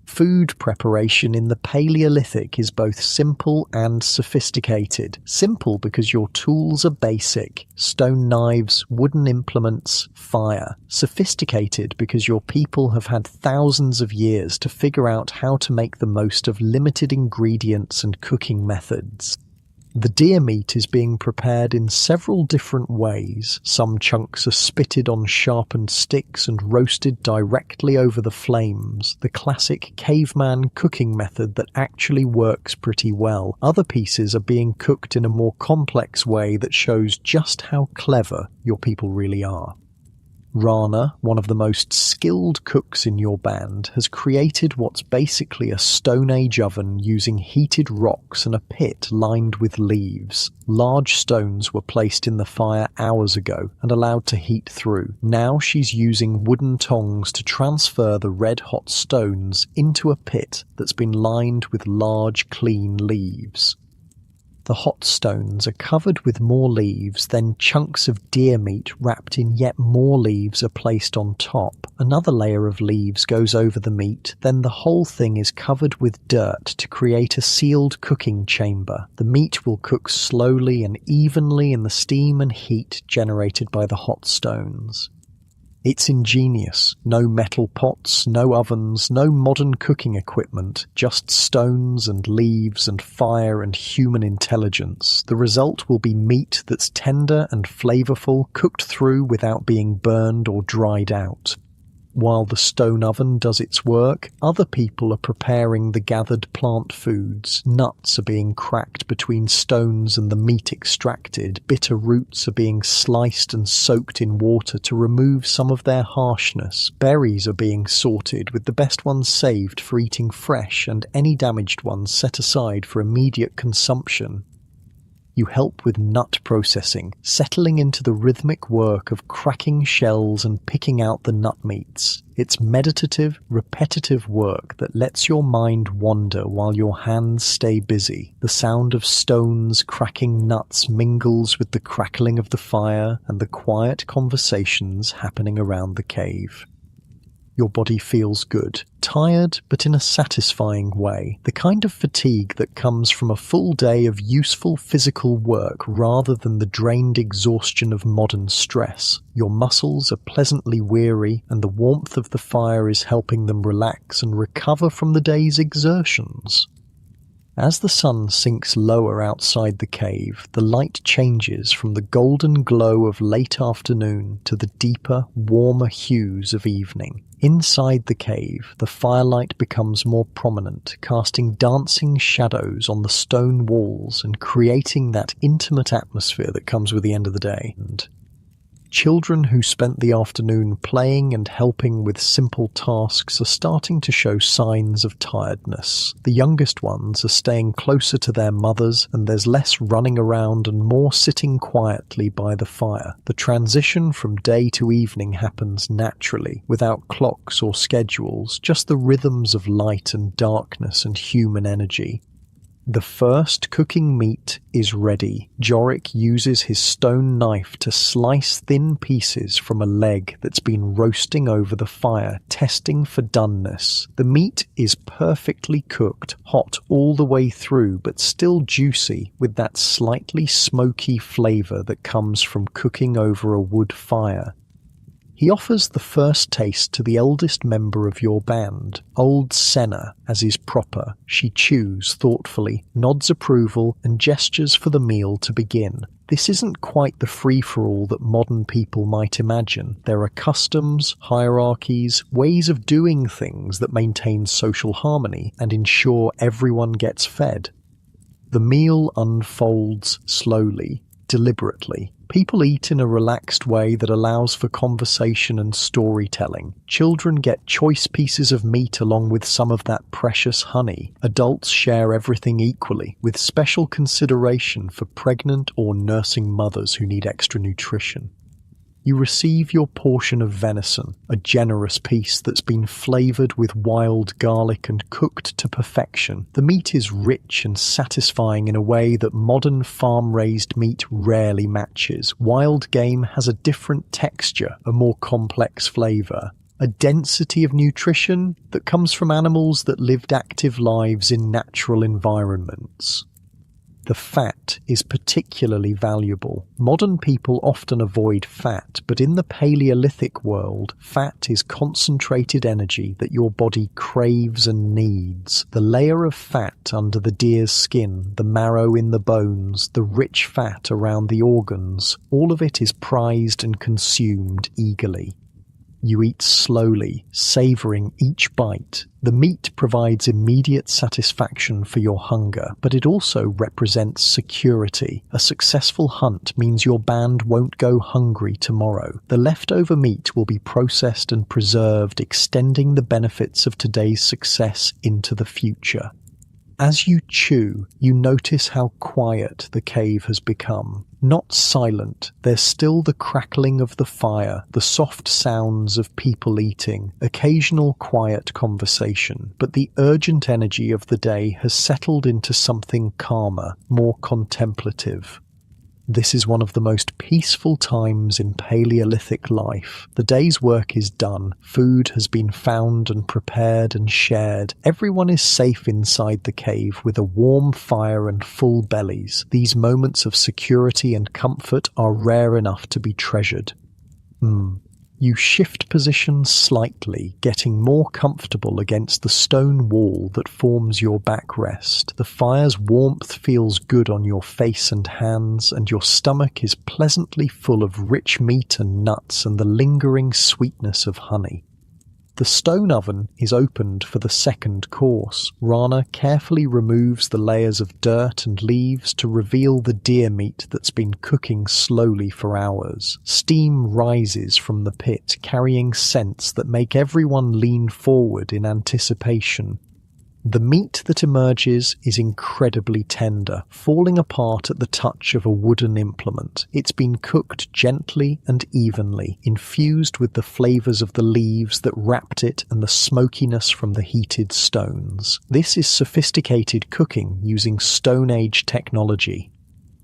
Food preparation in the Paleolithic is both simple and sophisticated. Simple because your tools are basic: stone knives, wooden implements, fire. Sophisticated because your people have had thousands of years to figure out how to make the most of limited ingredients and cooking methods. The deer meat is being prepared in several different ways. Some chunks are spitted on sharpened sticks and roasted directly over the flames, the classic caveman cooking method that actually works pretty well. Other pieces are being cooked in a more complex way that shows just how clever your people really are. Rana, one of the most skilled cooks in your band, has created what's basically a Stone Age oven using heated rocks and a pit lined with leaves. Large stones were placed in the fire hours ago and allowed to heat through. Now she's using wooden tongs to transfer the red-hot stones into a pit that's been lined with large, clean leaves. The hot stones are covered with more leaves, then chunks of deer meat wrapped in yet more leaves are placed on top. Another layer of leaves goes over the meat, then the whole thing is covered with dirt to create a sealed cooking chamber. The meat will cook slowly and evenly in the steam and heat generated by the hot stones. It's ingenious. No metal pots, no ovens, no modern cooking equipment, just stones and leaves and fire and human intelligence. The result will be meat that's tender and flavorful, cooked through without being burned or dried out. While the stone oven does its work, other people are preparing the gathered plant foods. Nuts are being cracked between stones and the meat extracted. Bitter roots are being sliced and soaked in water to remove some of their harshness. Berries are being sorted, with the best ones saved for eating fresh and any damaged ones set aside for immediate consumption. You help with nut processing, settling into the rhythmic work of cracking shells and picking out the nut meats. It's meditative, repetitive work that lets your mind wander while your hands stay busy. The sound of stones cracking nuts mingles with the crackling of the fire and the quiet conversations happening around the cave. Your body feels good, tired but in a satisfying way, the kind of fatigue that comes from a full day of useful physical work rather than the drained exhaustion of modern stress. Your muscles are pleasantly weary and the warmth of the fire is helping them relax and recover from the day's exertions. As the sun sinks lower outside the cave, the light changes from the golden glow of late afternoon to the deeper, warmer hues of evening. Inside the cave, the firelight becomes more prominent, casting dancing shadows on the stone walls and creating that intimate atmosphere that comes with the end of the day. And children who spent the afternoon playing and helping with simple tasks are starting to show signs of tiredness. The youngest ones are staying closer to their mothers, and there's less running around and more sitting quietly by the fire. The transition from day to evening happens naturally, without clocks or schedules, just the rhythms of light and darkness and human energy. The first cooking meat is ready. Jorik uses his stone knife to slice thin pieces from a leg that's been roasting over the fire, testing for doneness. The meat is perfectly cooked, hot all the way through, but still juicy, with that slightly smoky flavor that comes from cooking over a wood fire. He offers the first taste to the eldest member of your band, old Senna, as is proper. She chews thoughtfully, nods approval, and gestures for the meal to begin. This isn't quite the free-for-all that modern people might imagine. There are customs, hierarchies, ways of doing things that maintain social harmony and ensure everyone gets fed. The meal unfolds slowly, deliberately. People eat in a relaxed way that allows for conversation and storytelling. Children get choice pieces of meat along with some of that precious honey. Adults share everything equally, with special consideration for pregnant or nursing mothers who need extra nutrition. You receive your portion of venison, a generous piece that's been flavored with wild garlic and cooked to perfection. The meat is rich and satisfying in a way that modern farm-raised meat rarely matches. Wild game has a different texture, a more complex flavor, a density of nutrition that comes from animals that lived active lives in natural environments. The fat is particularly valuable. Modern people often avoid fat, but in the Paleolithic world, fat is concentrated energy that your body craves and needs. The layer of fat under the deer's skin, the marrow in the bones, the rich fat around the organs, all of it is prized and consumed eagerly. You eat slowly, savoring each bite. The meat provides immediate satisfaction for your hunger, but it also represents security. A successful hunt means your band won't go hungry tomorrow. The leftover meat will be processed and preserved, extending the benefits of today's success into the future. As you chew, you notice how quiet the cave has become. Not silent, there's still the crackling of the fire, the soft sounds of people eating, occasional quiet conversation, but the urgent energy of the day has settled into something calmer, more contemplative. This is one of the most peaceful times in Paleolithic life. The day's work is done, food has been found and prepared and shared. Everyone is safe inside the cave with a warm fire and full bellies. These moments of security and comfort are rare enough to be treasured. You shift position slightly, getting more comfortable against the stone wall that forms your backrest. The fire's warmth feels good on your face and hands, and your stomach is pleasantly full of rich meat and nuts and the lingering sweetness of honey. The stone oven is opened for the second course. Rana carefully removes the layers of dirt and leaves to reveal the deer meat that's been cooking slowly for hours. Steam rises from the pit, carrying scents that make everyone lean forward in anticipation. The meat that emerges is incredibly tender, falling apart at the touch of a wooden implement. It's been cooked gently and evenly, infused with the flavors of the leaves that wrapped it and the smokiness from the heated stones. This is sophisticated cooking using Stone Age technology.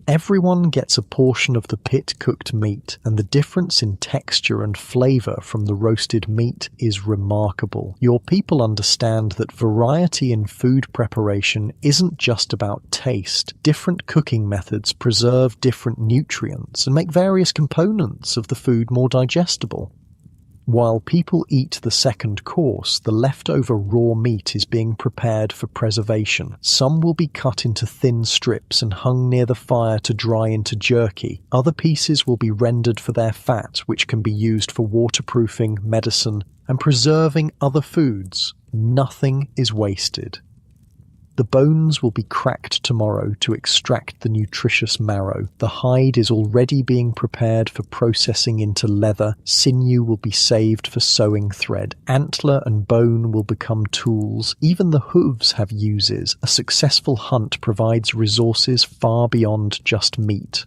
Everyone gets a portion of the pit-cooked meat, and the difference in texture and flavor from the roasted meat is remarkable. Your people understand that variety in food preparation isn't just about taste. Different cooking methods preserve different nutrients and make various components of the food more digestible. While people eat the second course, the leftover raw meat is being prepared for preservation. Some will be cut into thin strips and hung near the fire to dry into jerky. Other pieces will be rendered for their fat, which can be used for waterproofing, medicine, and preserving other foods. Nothing is wasted. The bones will be cracked tomorrow to extract the nutritious marrow. The hide is already being prepared for processing into leather. Sinew will be saved for sewing thread. Antler and bone will become tools. Even the hooves have uses. A successful hunt provides resources far beyond just meat.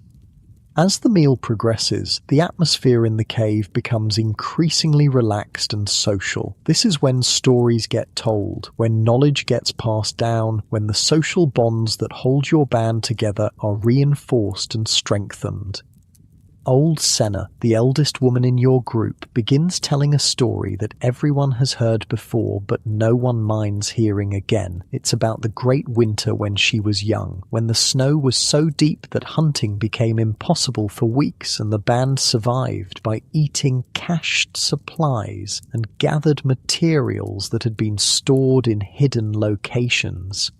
As the meal progresses, the atmosphere in the cave becomes increasingly relaxed and social. This is when stories get told, when knowledge gets passed down, when the social bonds that hold your band together are reinforced and strengthened. Old Senna, the eldest woman in your group, begins telling a story that everyone has heard before but no one minds hearing again. It's about the great winter when she was young, when the snow was so deep that hunting became impossible for weeks and the band survived by eating cached supplies and gathered materials that had been stored in hidden locations.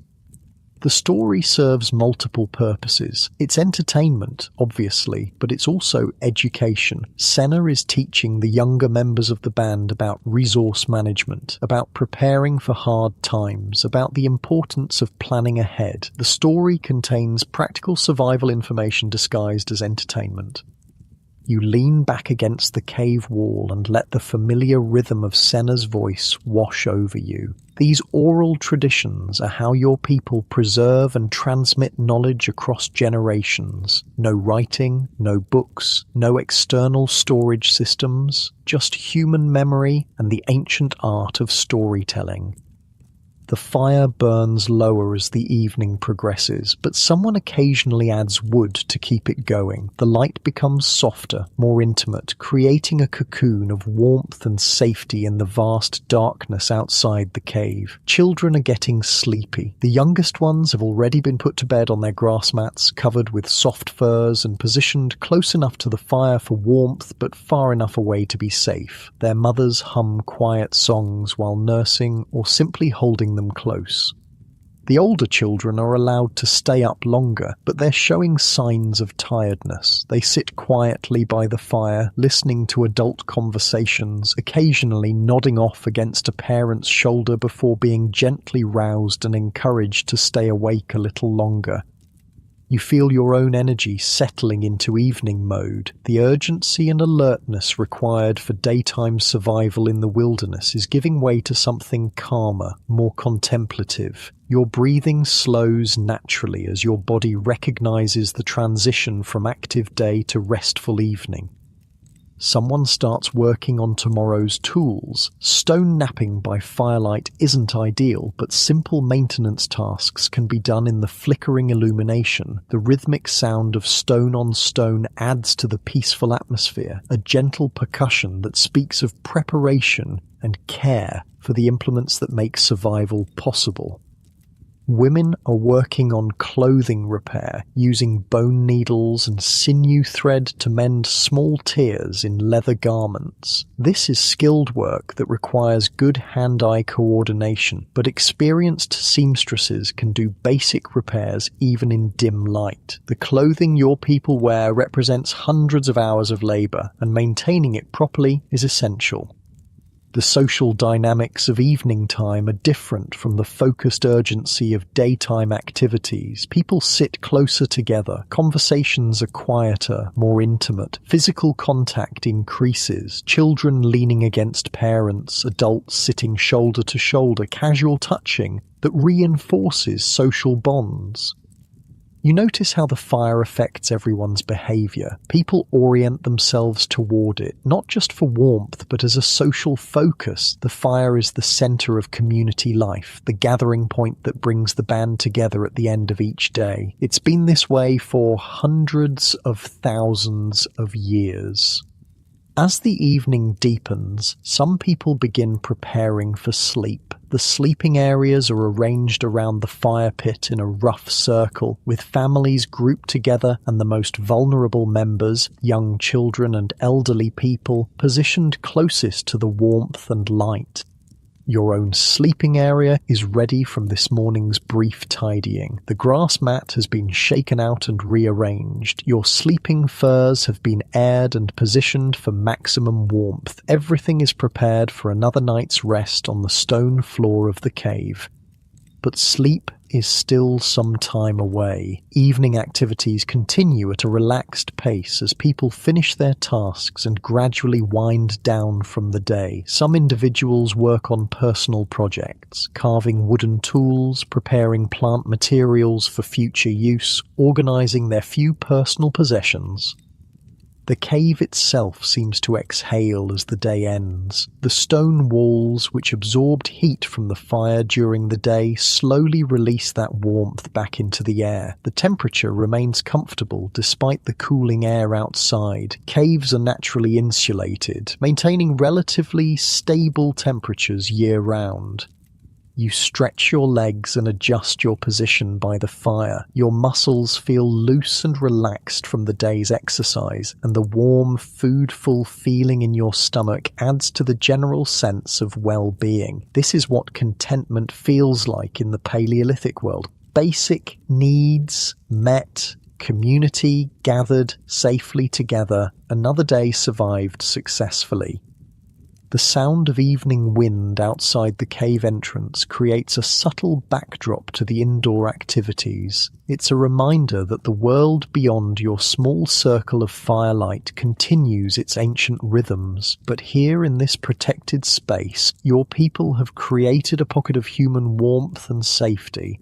The story serves multiple purposes. It's entertainment, obviously, but it's also education. Senna is teaching the younger members of the band about resource management, about preparing for hard times, about the importance of planning ahead. The story contains practical survival information disguised as entertainment. You lean back against the cave wall and let the familiar rhythm of Senna's voice wash over you. These oral traditions are how your people preserve and transmit knowledge across generations. No writing, no books, no external storage systems, just human memory and the ancient art of storytelling. The fire burns lower as the evening progresses, but someone occasionally adds wood to keep it going. The light becomes softer, more intimate, creating a cocoon of warmth and safety in the vast darkness outside the cave. Children are getting sleepy. The youngest ones have already been put to bed on their grass mats, covered with soft furs and positioned close enough to the fire for warmth, but far enough away to be safe. Their mothers hum quiet songs while nursing or simply holding them close. The older children are allowed to stay up longer, but they're showing signs of tiredness. They sit quietly by the fire, listening to adult conversations, occasionally nodding off against a parent's shoulder before being gently roused and encouraged to stay awake a little longer. You feel your own energy settling into evening mode. The urgency and alertness required for daytime survival in the wilderness is giving way to something calmer, more contemplative. Your breathing slows naturally as your body recognizes the transition from active day to restful evening. Someone starts working on tomorrow's tools. Stone napping by firelight isn't ideal, but simple maintenance tasks can be done in the flickering illumination. The rhythmic sound of stone on stone adds to the peaceful atmosphere, a gentle percussion that speaks of preparation and care for the implements that make survival possible. Women are working on clothing repair, using bone needles and sinew thread to mend small tears in leather garments. This is skilled work that requires good hand-eye coordination, but experienced seamstresses can do basic repairs even in dim light. The clothing your people wear represents hundreds of hours of labor, and maintaining it properly is essential. The social dynamics of evening time are different from the focused urgency of daytime activities. People sit closer together, conversations are quieter, more intimate, physical contact increases, children leaning against parents, adults sitting shoulder to shoulder, casual touching that reinforces social bonds. You notice how the fire affects everyone's behavior. People orient themselves toward it, not just for warmth, but as a social focus. The fire is the center of community life, the gathering point that brings the band together at the end of each day. It's been this way for hundreds of thousands of years. As the evening deepens, some people begin preparing for sleep. The sleeping areas are arranged around the fire pit in a rough circle, with families grouped together and the most vulnerable members, young children and elderly people, positioned closest to the warmth and light. Your own sleeping area is ready from this morning's brief tidying. The grass mat has been shaken out and rearranged. Your sleeping furs have been aired and positioned for maximum warmth. Everything is prepared for another night's rest on the stone floor of the cave. But sleep is still some time away. Evening activities continue at a relaxed pace as people finish their tasks and gradually wind down from the day. Some individuals work on personal projects, carving wooden tools, preparing plant materials for future use, organizing their few personal possessions. The cave itself seems to exhale as the day ends. The stone walls, which absorbed heat from the fire during the day, slowly release that warmth back into the air. The temperature remains comfortable despite the cooling air outside. Caves are naturally insulated, maintaining relatively stable temperatures year-round. You stretch your legs and adjust your position by the fire. Your muscles feel loose and relaxed from the day's exercise, and the warm, food-full feeling in your stomach adds to the general sense of well-being. This is what contentment feels like in the Paleolithic world. Basic needs met, community gathered safely together, another day survived successfully. The sound of evening wind outside the cave entrance creates a subtle backdrop to the indoor activities. It's a reminder that the world beyond your small circle of firelight continues its ancient rhythms, but here in this protected space, your people have created a pocket of human warmth and safety.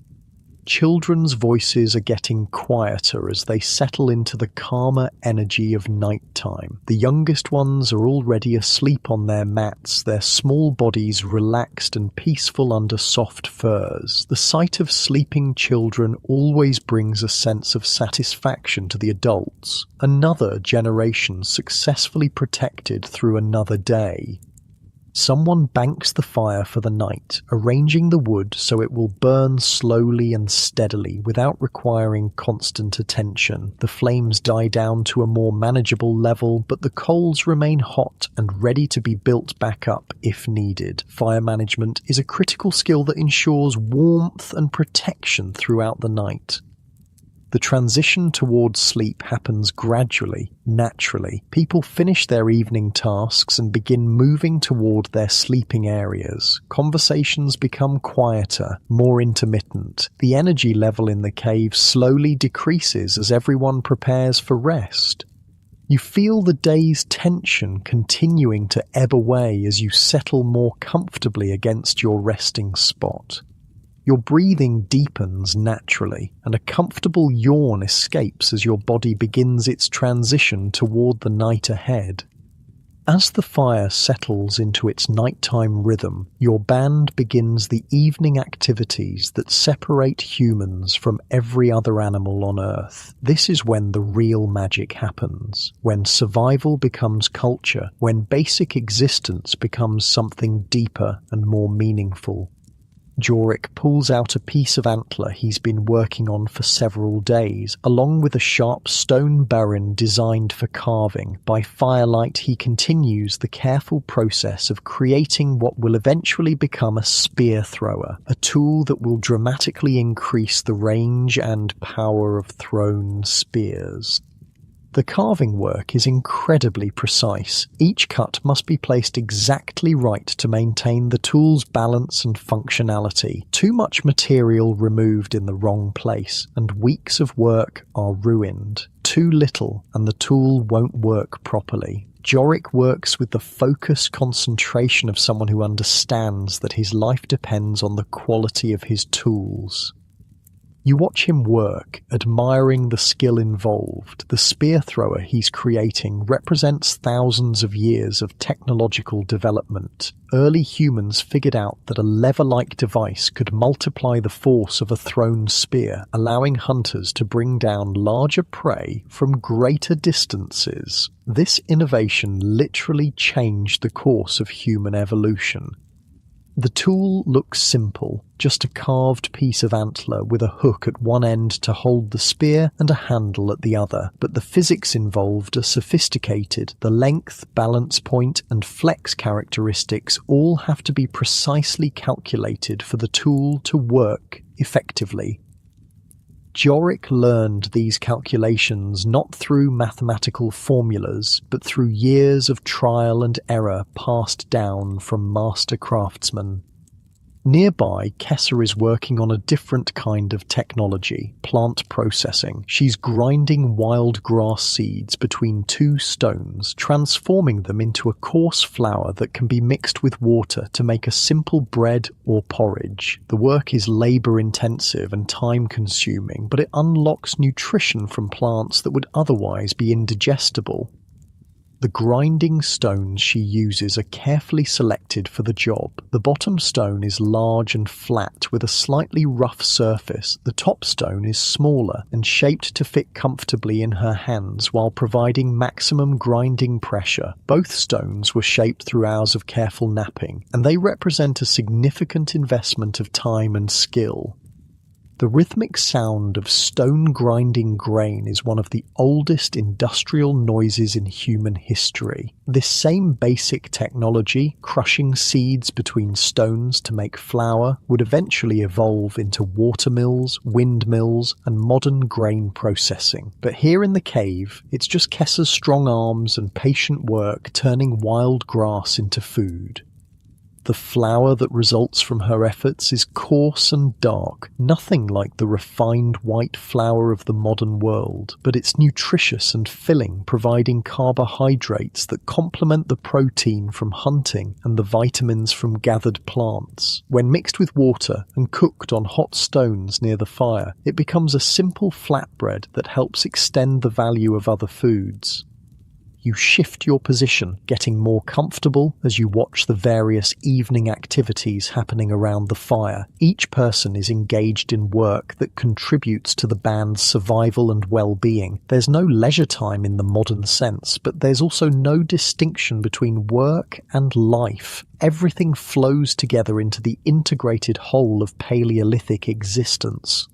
Children's voices are getting quieter as they settle into the calmer energy of nighttime. The youngest ones are already asleep on their mats, their small bodies relaxed and peaceful under soft furs. The sight of sleeping children always brings a sense of satisfaction to the adults. Another generation successfully protected through another day. Someone banks the fire for the night, arranging the wood so it will burn slowly and steadily without requiring constant attention. The flames die down to a more manageable level, but the coals remain hot and ready to be built back up if needed. Fire management is a critical skill that ensures warmth and protection throughout the night. The transition towards sleep happens gradually, naturally. People finish their evening tasks and begin moving toward their sleeping areas. Conversations become quieter, more intermittent. The energy level in the cave slowly decreases as everyone prepares for rest. You feel the day's tension continuing to ebb away as you settle more comfortably against your resting spot. Your breathing deepens naturally, and a comfortable yawn escapes as your body begins its transition toward the night ahead. As the fire settles into its nighttime rhythm, your band begins the evening activities that separate humans from every other animal on Earth. This is when the real magic happens, when survival becomes culture, when basic existence becomes something deeper and more meaningful. Jorik pulls out a piece of antler he's been working on for several days, along with a sharp stone baron designed for carving. By firelight, he continues the careful process of creating what will eventually become a spear thrower, a tool that will dramatically increase the range and power of thrown spears. The carving work is incredibly precise. Each cut must be placed exactly right to maintain the tool's balance and functionality. Too much material removed in the wrong place, and weeks of work are ruined. Too little, and the tool won't work properly. Jorik works with the focused concentration of someone who understands that his life depends on the quality of his tools. You watch him work, admiring the skill involved. The spear thrower he's creating represents thousands of years of technological development. Early humans figured out that a lever-like device could multiply the force of a thrown spear, allowing hunters to bring down larger prey from greater distances. This innovation literally changed the course of human evolution. The tool looks simple, just a carved piece of antler with a hook at one end to hold the spear and a handle at the other, but the physics involved are sophisticated. The length, balance point, and flex characteristics all have to be precisely calculated for the tool to work effectively. Jorik learned these calculations not through mathematical formulas, but through years of trial and error passed down from master craftsmen. Nearby, Kessa is working on a different kind of technology, plant processing. She's grinding wild grass seeds between two stones, transforming them into a coarse flour that can be mixed with water to make a simple bread or porridge. The work is labor-intensive and time-consuming, but it unlocks nutrition from plants that would otherwise be indigestible. The grinding stones she uses are carefully selected for the job. The bottom stone is large and flat with a slightly rough surface. The top stone is smaller and shaped to fit comfortably in her hands while providing maximum grinding pressure. Both stones were shaped through hours of careful knapping, and they represent a significant investment of time and skill. The rhythmic sound of stone grinding grain is one of the oldest industrial noises in human history. This same basic technology, crushing seeds between stones to make flour, would eventually evolve into watermills, windmills, and modern grain processing. But here in the cave, it's just Kessa's strong arms and patient work turning wild grass into food. The flour that results from her efforts is coarse and dark, nothing like the refined white flour of the modern world, but it's nutritious and filling, providing carbohydrates that complement the protein from hunting and the vitamins from gathered plants. When mixed with water and cooked on hot stones near the fire, it becomes a simple flatbread that helps extend the value of other foods. You shift your position, getting more comfortable as you watch the various evening activities happening around the fire. Each person is engaged in work that contributes to the band's survival and well-being. There's no leisure time in the modern sense, but there's also no distinction between work and life. Everything flows together into the integrated whole of Paleolithic existence.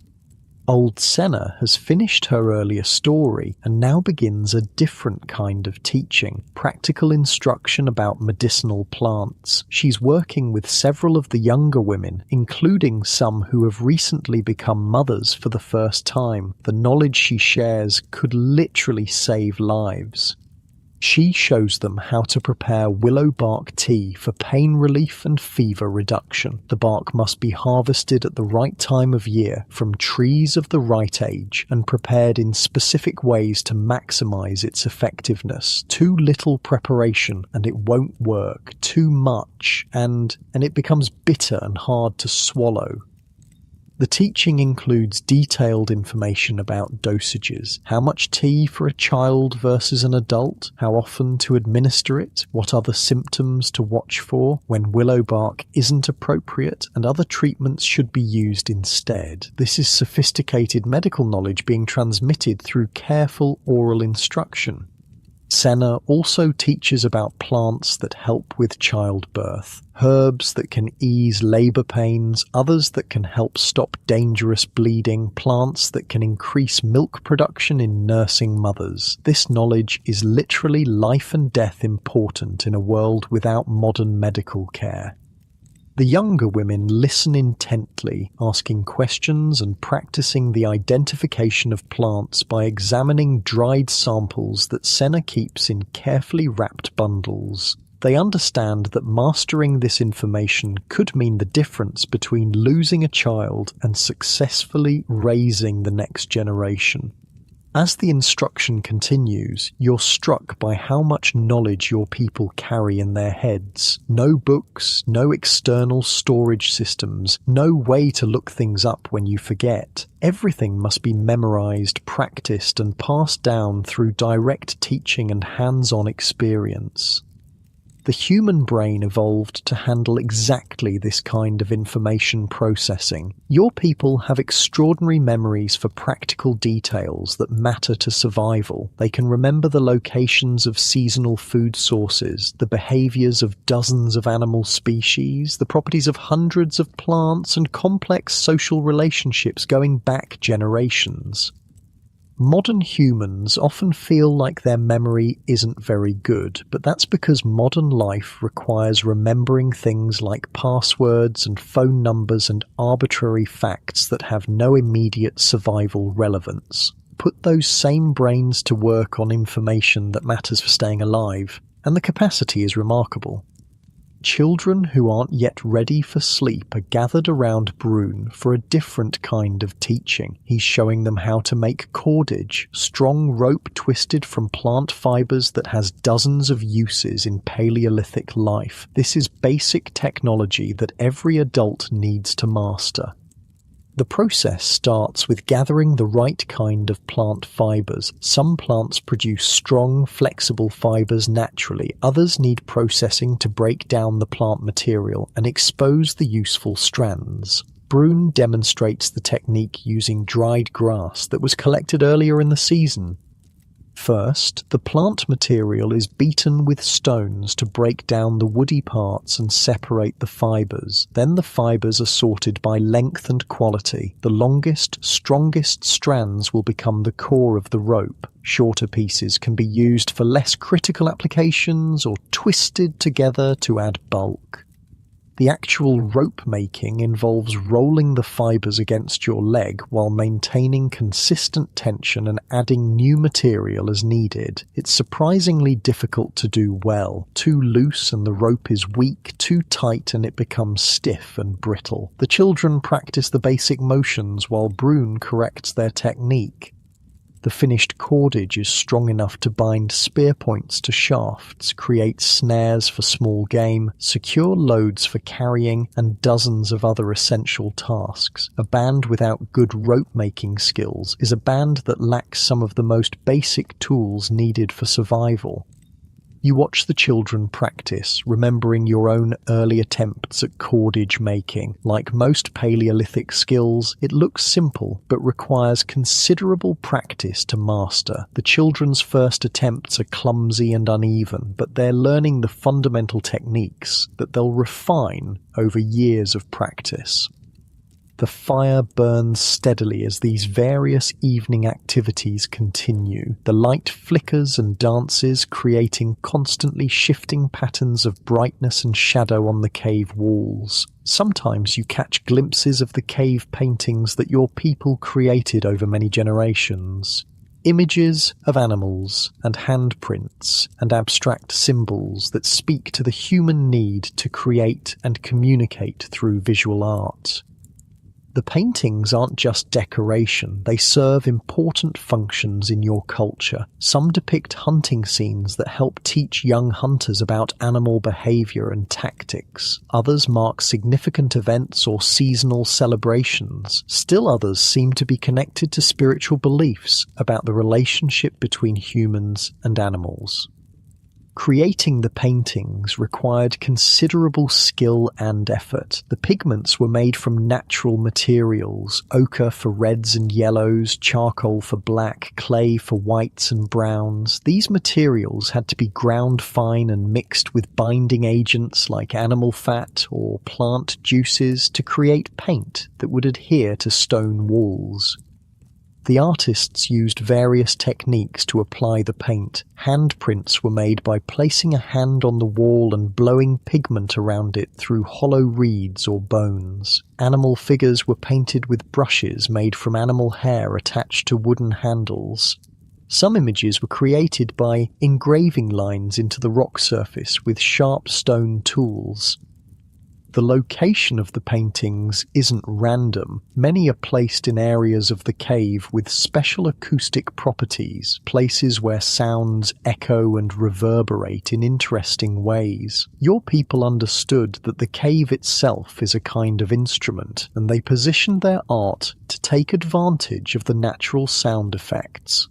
Old Senna has finished her earlier story and now begins a different kind of teaching, practical instruction about medicinal plants. She's working with several of the younger women, including some who have recently become mothers for the first time. The knowledge she shares could literally save lives. She shows them how to prepare willow bark tea for pain relief and fever reduction. The bark must be harvested at the right time of year from trees of the right age and prepared in specific ways to maximize its effectiveness. Too little preparation and it won't work. Too much and it becomes bitter and hard to swallow. The teaching includes detailed information about dosages, how much tea for a child versus an adult, how often to administer it, what other symptoms to watch for when willow bark isn't appropriate, and other treatments should be used instead. This is sophisticated medical knowledge being transmitted through careful oral instruction. Senna also teaches about plants that help with childbirth, herbs that can ease labor pains, others that can help stop dangerous bleeding, plants that can increase milk production in nursing mothers. This knowledge is literally life and death important in a world without modern medical care. The younger women listen intently, asking questions and practicing the identification of plants by examining dried samples that Senna keeps in carefully wrapped bundles. They understand that mastering this information could mean the difference between losing a child and successfully raising the next generation. As the instruction continues, you're struck by how much knowledge your people carry in their heads. No books, no external storage systems, no way to look things up when you forget. Everything must be memorized, practiced, and passed down through direct teaching and hands-on experience. The human brain evolved to handle exactly this kind of information processing. Your people have extraordinary memories for practical details that matter to survival. They can remember the locations of seasonal food sources, the behaviors of dozens of animal species, the properties of hundreds of plants, and complex social relationships going back generations. Modern humans often feel like their memory isn't very good, but that's because modern life requires remembering things like passwords and phone numbers and arbitrary facts that have no immediate survival relevance. Put those same brains to work on information that matters for staying alive, and the capacity is remarkable. Children who aren't yet ready for sleep are gathered around Brune for a different kind of teaching. He's showing them how to make cordage, strong rope twisted from plant fibers that has dozens of uses in Paleolithic life. This is basic technology that every adult needs to master. The process starts with gathering the right kind of plant fibers. Some plants produce strong, flexible fibers naturally. Others need processing to break down the plant material and expose the useful strands. Brune demonstrates the technique using dried grass that was collected earlier in the season. First, the plant material is beaten with stones to break down the woody parts and separate the fibers. Then the fibers are sorted by length and quality. The longest, strongest strands will become the core of the rope. Shorter pieces can be used for less critical applications or twisted together to add bulk. The actual rope making involves rolling the fibers against your leg while maintaining consistent tension and adding new material as needed. It's surprisingly difficult to do well. Too loose and the rope is weak, too tight and it becomes stiff and brittle. The children practice the basic motions while Brune corrects their technique. The finished cordage is strong enough to bind spear points to shafts, create snares for small game, secure loads for carrying, and dozens of other essential tasks. A band without good rope-making skills is a band that lacks some of the most basic tools needed for survival. You watch the children practice, remembering your own early attempts at cordage making. Like most Paleolithic skills, it looks simple, but requires considerable practice to master. The children's first attempts are clumsy and uneven, but they're learning the fundamental techniques that they'll refine over years of practice. The fire burns steadily as these various evening activities continue. The light flickers and dances, creating constantly shifting patterns of brightness and shadow on the cave walls. Sometimes you catch glimpses of the cave paintings that your people created over many generations. Images of animals and handprints and abstract symbols that speak to the human need to create and communicate through visual art. The paintings aren't just decoration, they serve important functions in your culture. Some depict hunting scenes that help teach young hunters about animal behavior and tactics. Others mark significant events or seasonal celebrations. Still others seem to be connected to spiritual beliefs about the relationship between humans and animals. Creating the paintings required considerable skill and effort. The pigments were made from natural materials, ochre for reds and yellows, charcoal for black, clay for whites and browns. These materials had to be ground fine and mixed with binding agents like animal fat or plant juices to create paint that would adhere to stone walls. The artists used various techniques to apply the paint. Handprints were made by placing a hand on the wall and blowing pigment around it through hollow reeds or bones. Animal figures were painted with brushes made from animal hair attached to wooden handles. Some images were created by engraving lines into the rock surface with sharp stone tools. The location of the paintings isn't random. Many are placed in areas of the cave with special acoustic properties, places where sounds echo and reverberate in interesting ways. Your people understood that the cave itself is a kind of instrument, and they positioned their art to take advantage of the natural sound effects.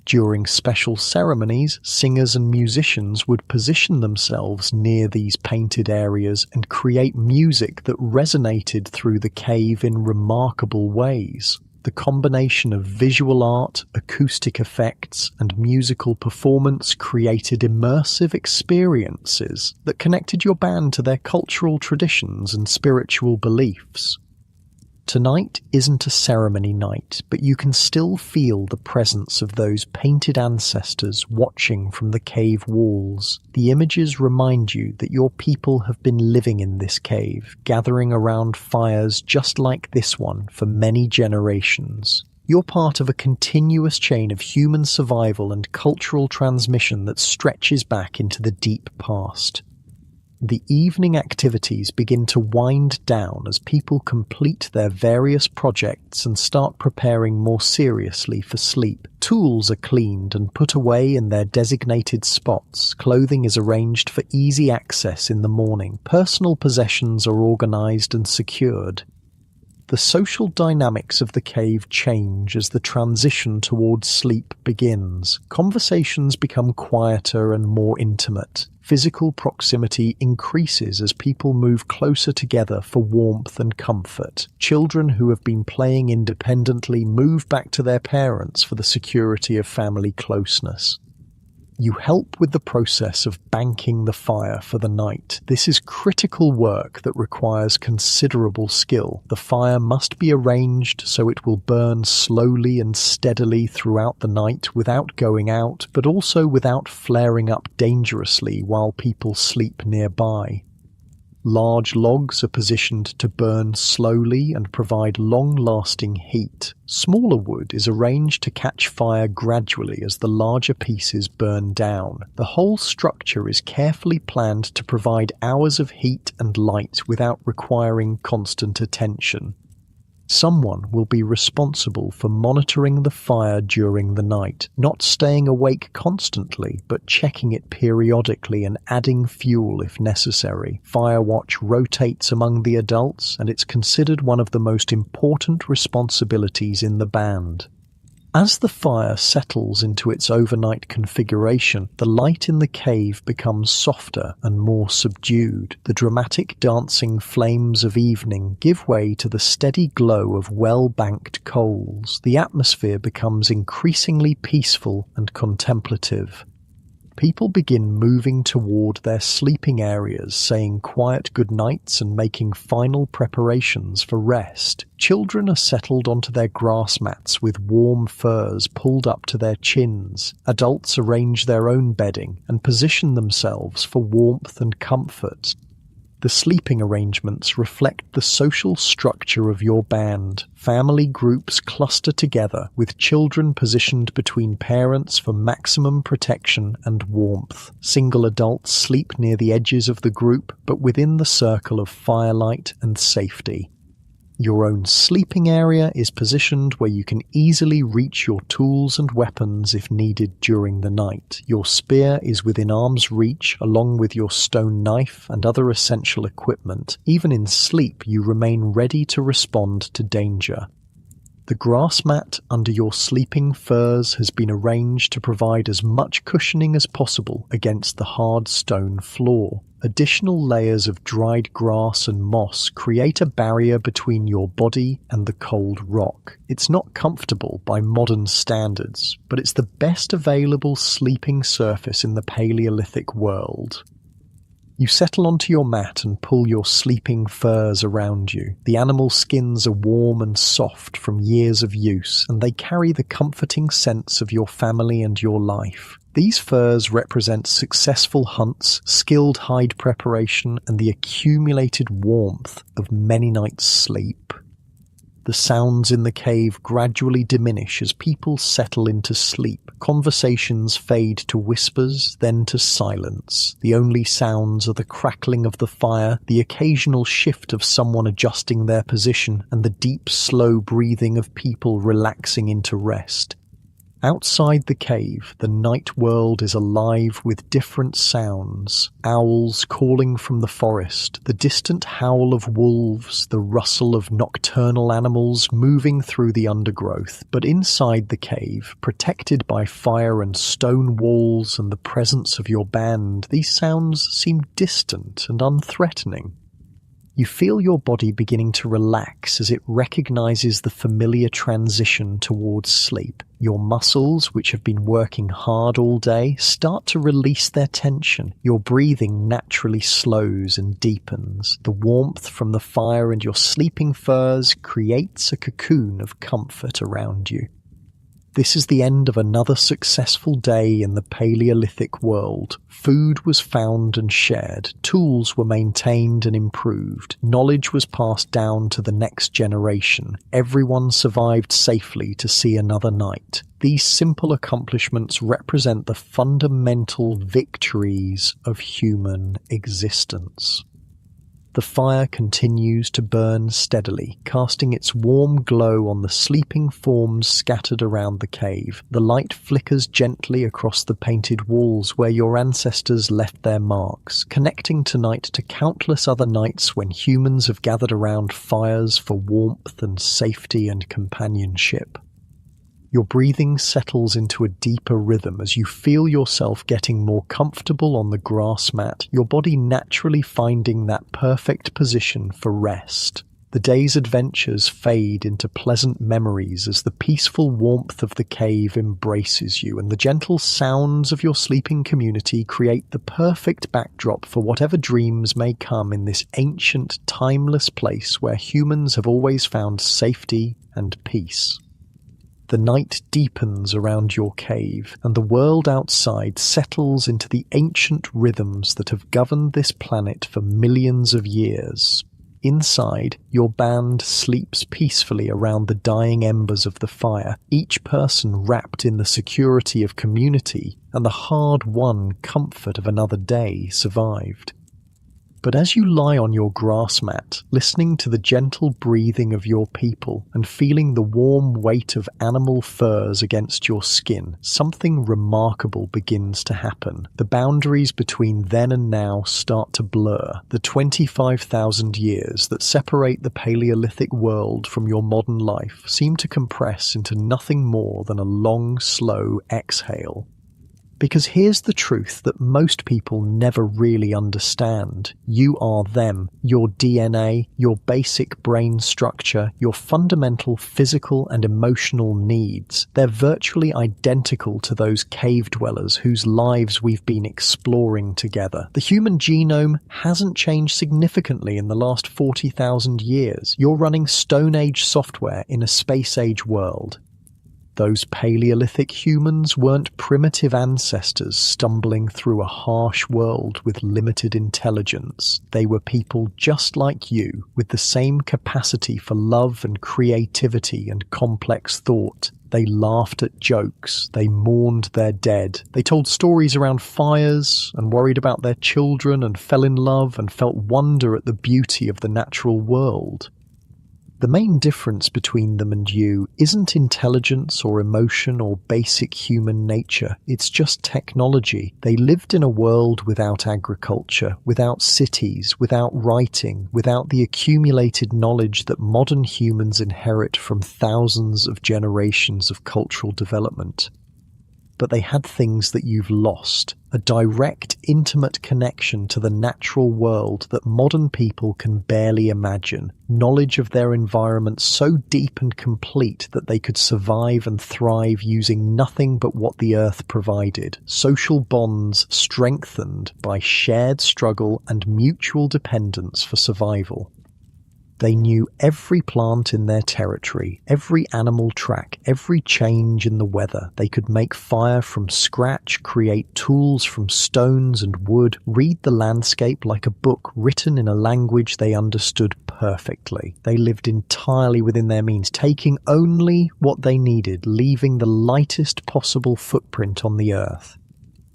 During special ceremonies, singers and musicians would position themselves near these painted areas and create music that resonated through the cave in remarkable ways. The combination of visual art, acoustic effects, and musical performance created immersive experiences that connected your band to their cultural traditions and spiritual beliefs. Tonight isn't a ceremony night, but you can still feel the presence of those painted ancestors watching from the cave walls. The images remind you that your people have been living in this cave, gathering around fires just like this one for many generations. You're part of a continuous chain of human survival and cultural transmission that stretches back into the deep past. The evening activities begin to wind down as people complete their various projects and start preparing more seriously for sleep. Tools are cleaned and put away in their designated spots. Clothing is arranged for easy access in the morning. Personal possessions are organized and secured. The social dynamics of the cave change as the transition towards sleep begins. Conversations become quieter and more intimate. Physical proximity increases as people move closer together for warmth and comfort. Children who have been playing independently move back to their parents for the security of family closeness. You help with the process of banking the fire for the night. This is critical work that requires considerable skill. The fire must be arranged so it will burn slowly and steadily throughout the night without going out, but also without flaring up dangerously while people sleep nearby. Large logs are positioned to burn slowly and provide long-lasting heat. Smaller wood is arranged to catch fire gradually as the larger pieces burn down. The whole structure is carefully planned to provide hours of heat and light without requiring constant attention. Someone will be responsible for monitoring the fire during the night, not staying awake constantly, but checking it periodically and adding fuel if necessary. Firewatch rotates among the adults, and it's considered one of the most important responsibilities in the band. As the fire settles into its overnight configuration, the light in the cave becomes softer and more subdued. The dramatic dancing flames of evening give way to the steady glow of well-banked coals. The atmosphere becomes increasingly peaceful and contemplative. People begin moving toward their sleeping areas, saying quiet goodnights and making final preparations for rest. Children are settled onto their grass mats with warm furs pulled up to their chins. Adults arrange their own bedding and position themselves for warmth and comfort. The sleeping arrangements reflect the social structure of your band. Family groups cluster together, with children positioned between parents for maximum protection and warmth. Single adults sleep near the edges of the group, but within the circle of firelight and safety. Your own sleeping area is positioned where you can easily reach your tools and weapons if needed during the night. Your spear is within arm's reach, along with your stone knife and other essential equipment. Even in sleep, you remain ready to respond to danger. The grass mat under your sleeping furs has been arranged to provide as much cushioning as possible against the hard stone floor. Additional layers of dried grass and moss create a barrier between your body and the cold rock. It's not comfortable by modern standards, but it's the best available sleeping surface in the Paleolithic world. You settle onto your mat and pull your sleeping furs around you. The animal skins are warm and soft from years of use, and they carry the comforting sense of your family and your life. These furs represent successful hunts, skilled hide preparation, and the accumulated warmth of many nights' sleep. The sounds in the cave gradually diminish as people settle into sleep. Conversations fade to whispers, then to silence. The only sounds are the crackling of the fire, the occasional shift of someone adjusting their position, and the deep, slow breathing of people relaxing into rest. Outside the cave, the night world is alive with different sounds. Owls calling from the forest, the distant howl of wolves, the rustle of nocturnal animals moving through the undergrowth. But inside the cave, protected by fire and stone walls and the presence of your band, these sounds seem distant and unthreatening. You feel your body beginning to relax as it recognizes the familiar transition towards sleep. Your muscles, which have been working hard all day, start to release their tension. Your breathing naturally slows and deepens. The warmth from the fire and your sleeping furs creates a cocoon of comfort around you. This is the end of another successful day in the Paleolithic world. Food was found and shared, tools were maintained and improved, knowledge was passed down to the next generation. Everyone survived safely to see another night. These simple accomplishments represent the fundamental victories of human existence. The fire continues to burn steadily, casting its warm glow on the sleeping forms scattered around the cave. The light flickers gently across the painted walls where your ancestors left their marks, connecting tonight to countless other nights when humans have gathered around fires for warmth and safety and companionship. Your breathing settles into a deeper rhythm as you feel yourself getting more comfortable on the grass mat, your body naturally finding that perfect position for rest. The day's adventures fade into pleasant memories as the peaceful warmth of the cave embraces you, and the gentle sounds of your sleeping community create the perfect backdrop for whatever dreams may come in this ancient, timeless place where humans have always found safety and peace. The night deepens around your cave, and the world outside settles into the ancient rhythms that have governed this planet for millions of years. Inside, your band sleeps peacefully around the dying embers of the fire, each person wrapped in the security of community and the hard-won comfort of another day survived. But as you lie on your grass mat, listening to the gentle breathing of your people and feeling the warm weight of animal furs against your skin, something remarkable begins to happen. The boundaries between then and now start to blur. The 25,000 years that separate the Paleolithic world from your modern life seem to compress into nothing more than a long, slow exhale. Because here's the truth that most people never really understand. You are them. Your DNA, your basic brain structure, your fundamental physical and emotional needs. They're virtually identical to those cave dwellers whose lives we've been exploring together. The human genome hasn't changed significantly in the last 40,000 years. You're running Stone Age software in a space age world. Those Paleolithic humans weren't primitive ancestors stumbling through a harsh world with limited intelligence. They were people just like you, with the same capacity for love and creativity and complex thought. They laughed at jokes, they mourned their dead, they told stories around fires and worried about their children and fell in love and felt wonder at the beauty of the natural world. The main difference between them and you isn't intelligence or emotion or basic human nature, it's just technology. They lived in a world without agriculture, without cities, without writing, without the accumulated knowledge that modern humans inherit from thousands of generations of cultural development. But they had things that you've lost, a direct, intimate connection to the natural world that modern people can barely imagine, knowledge of their environment so deep and complete that they could survive and thrive using nothing but what the earth provided, social bonds strengthened by shared struggle and mutual dependence for survival. They knew every plant in their territory, every animal track, every change in the weather. They could make fire from scratch, create tools from stones and wood, read the landscape like a book written in a language they understood perfectly. They lived entirely within their means, taking only what they needed, leaving the lightest possible footprint on the earth.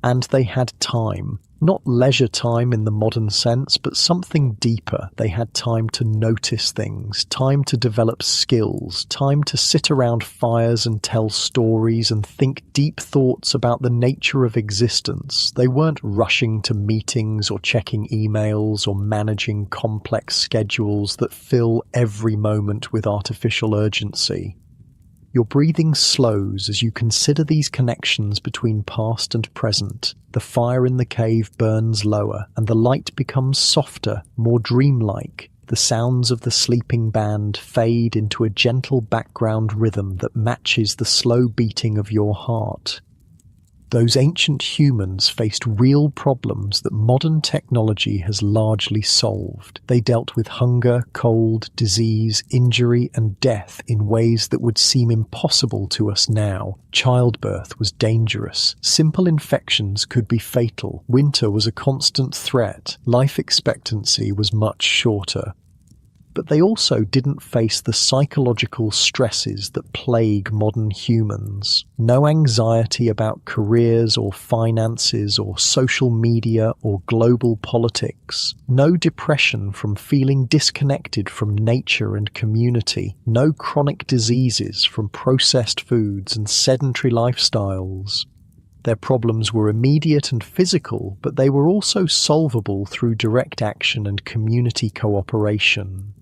And they had time. Not leisure time in the modern sense, but something deeper. They had time to notice things, time to develop skills, time to sit around fires and tell stories and think deep thoughts about the nature of existence. They weren't rushing to meetings or checking emails or managing complex schedules that fill every moment with artificial urgency. Your breathing slows as you consider these connections between past and present. The fire in the cave burns lower, and the light becomes softer, more dreamlike. The sounds of the sleeping band fade into a gentle background rhythm that matches the slow beating of your heart. Those ancient humans faced real problems that modern technology has largely solved. They dealt with hunger, cold, disease, injury, and death in ways that would seem impossible to us now. Childbirth was dangerous. Simple infections could be fatal. Winter was a constant threat. Life expectancy was much shorter. But they also didn't face the psychological stresses that plague modern humans. No anxiety about careers or finances or social media or global politics. No depression from feeling disconnected from nature and community. No chronic diseases from processed foods and sedentary lifestyles. Their problems were immediate and physical, but they were also solvable through direct action and community cooperation.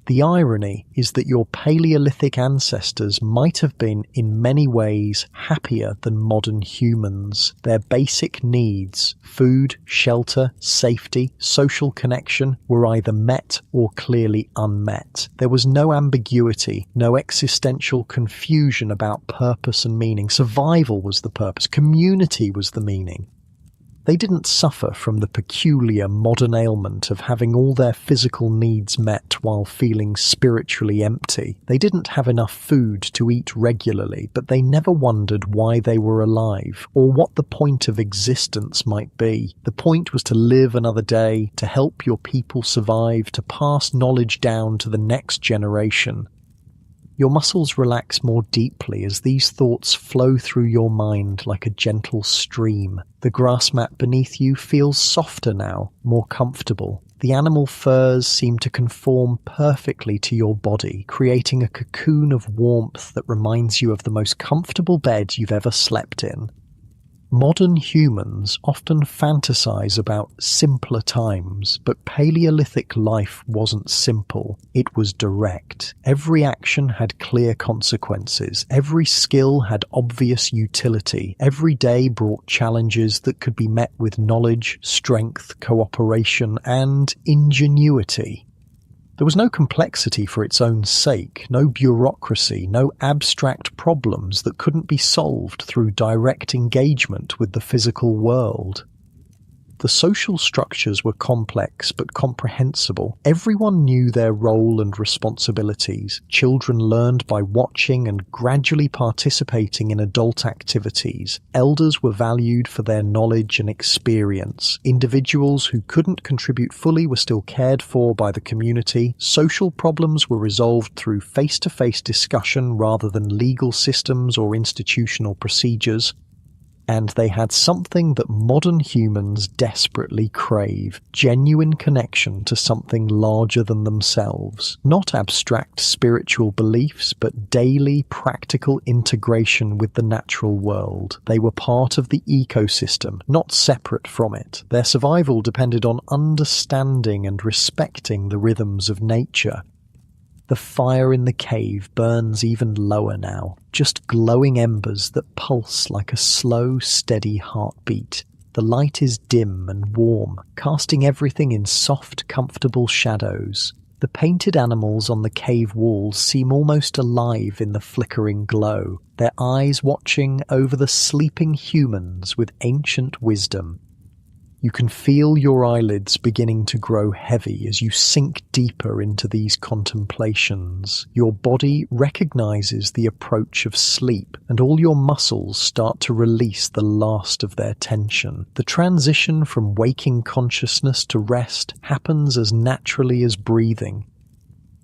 The irony is that your Paleolithic ancestors might have been, in many ways, happier than modern humans. Their basic needs, food, shelter, safety, social connection, were either met or clearly unmet. There was no ambiguity, no existential confusion about purpose and meaning. Survival was the purpose, community was the meaning. They didn't suffer from the peculiar modern ailment of having all their physical needs met while feeling spiritually empty. They didn't have enough food to eat regularly, but they never wondered why they were alive, or what the point of existence might be. The point was to live another day, to help your people survive, to pass knowledge down to the next generation. Your muscles relax more deeply as these thoughts flow through your mind like a gentle stream. The grass mat beneath you feels softer now, more comfortable. The animal furs seem to conform perfectly to your body, creating a cocoon of warmth that reminds you of the most comfortable bed you've ever slept in. Modern humans often fantasize about simpler times, but Paleolithic life wasn't simple. It was direct. Every action had clear consequences. Every skill had obvious utility. Every day brought challenges that could be met with knowledge, strength, cooperation, and ingenuity. There was no complexity for its own sake, no bureaucracy, no abstract problems that couldn't be solved through direct engagement with the physical world. The social structures were complex but comprehensible. Everyone knew their role and responsibilities. Children learned by watching and gradually participating in adult activities. Elders were valued for their knowledge and experience. Individuals who couldn't contribute fully were still cared for by the community. Social problems were resolved through face-to-face discussion rather than legal systems or institutional procedures. And they had something that modern humans desperately crave: genuine connection to something larger than themselves. Not abstract spiritual beliefs, but daily, practical integration with the natural world. They were part of the ecosystem, not separate from it. Their survival depended on understanding and respecting the rhythms of nature. The fire in the cave burns even lower now, just glowing embers that pulse like a slow, steady heartbeat. The light is dim and warm, casting everything in soft, comfortable shadows. The painted animals on the cave walls seem almost alive in the flickering glow, their eyes watching over the sleeping humans with ancient wisdom. You can feel your eyelids beginning to grow heavy as you sink deeper into these contemplations. Your body recognizes the approach of sleep, and all your muscles start to release the last of their tension. The transition from waking consciousness to rest happens as naturally as breathing.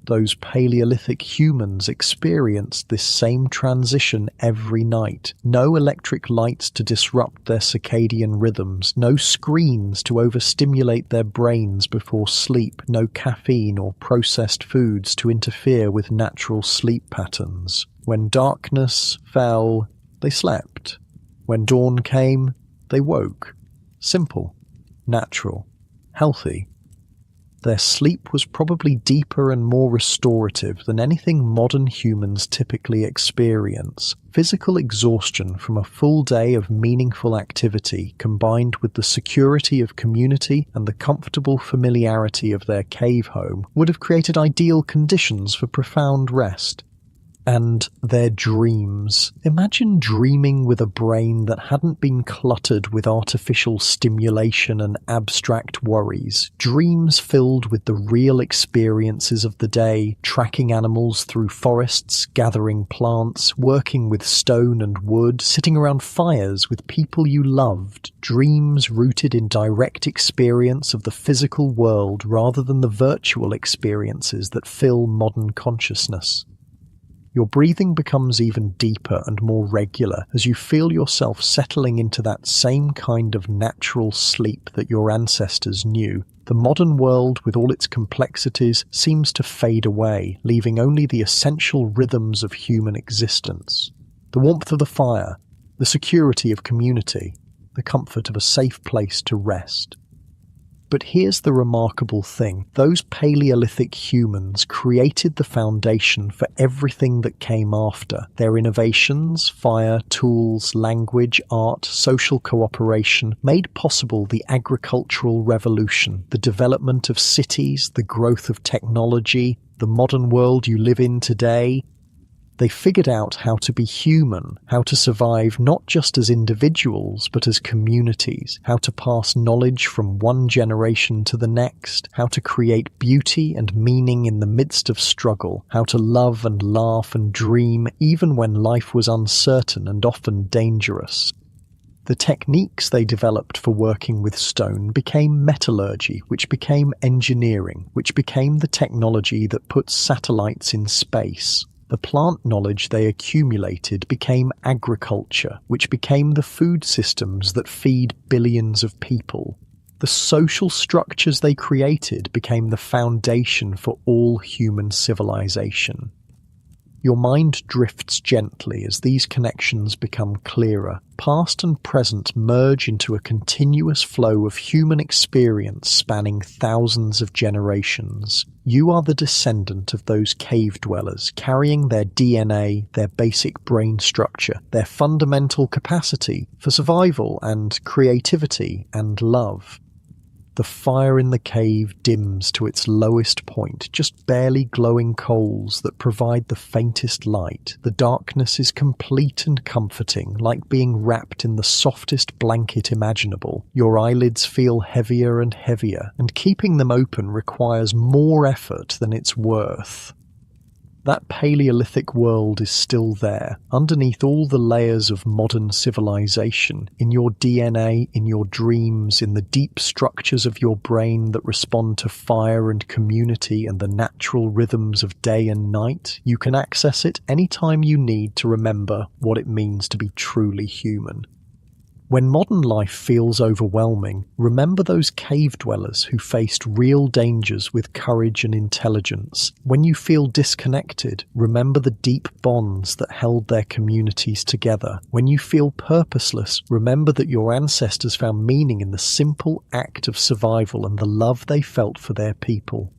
Those Paleolithic humans experienced this same transition every night. No electric lights to disrupt their circadian rhythms, no screens to overstimulate their brains before sleep, no caffeine or processed foods to interfere with natural sleep patterns. When darkness fell, they slept. When dawn came, they woke. Simple, natural, healthy. Their sleep was probably deeper and more restorative than anything modern humans typically experience. Physical exhaustion from a full day of meaningful activity, combined with the security of community and the comfortable familiarity of their cave home, would have created ideal conditions for profound rest. And their dreams. Imagine dreaming with a brain that hadn't been cluttered with artificial stimulation and abstract worries. Dreams filled with the real experiences of the day, tracking animals through forests, gathering plants, working with stone and wood, sitting around fires with people you loved. Dreams rooted in direct experience of the physical world rather than the virtual experiences that fill modern consciousness. Your breathing becomes even deeper and more regular as you feel yourself settling into that same kind of natural sleep that your ancestors knew. The modern world, with all its complexities, seems to fade away, leaving only the essential rhythms of human existence. The warmth of the fire, the security of community, the comfort of a safe place to rest. But here's the remarkable thing. Those Paleolithic humans created the foundation for everything that came after. Their innovations, fire, tools, language, art, social cooperation, made possible the agricultural revolution, the development of cities, the growth of technology, the modern world you live in today. They figured out how to be human, how to survive not just as individuals but as communities, how to pass knowledge from one generation to the next, how to create beauty and meaning in the midst of struggle, how to love and laugh and dream even when life was uncertain and often dangerous. The techniques they developed for working with stone became metallurgy, which became engineering, which became the technology that puts satellites in space. The plant knowledge they accumulated became agriculture, which became the food systems that feed billions of people. The social structures they created became the foundation for all human civilization. Your mind drifts gently as these connections become clearer. Past and present merge into a continuous flow of human experience spanning thousands of generations. You are the descendant of those cave dwellers, carrying their DNA, their basic brain structure, their fundamental capacity for survival and creativity and love. The fire in the cave dims to its lowest point, just barely glowing coals that provide the faintest light. The darkness is complete and comforting, like being wrapped in the softest blanket imaginable. Your eyelids feel heavier and heavier, and keeping them open requires more effort than it's worth. That Paleolithic world is still there, underneath all the layers of modern civilization, in your DNA, in your dreams, in the deep structures of your brain that respond to fire and community and the natural rhythms of day and night. You can access it anytime you need to remember what it means to be truly human. When modern life feels overwhelming, remember those cave dwellers who faced real dangers with courage and intelligence. When you feel disconnected, remember the deep bonds that held their communities together. When you feel purposeless, remember that your ancestors found meaning in the simple act of survival and the love they felt for their people.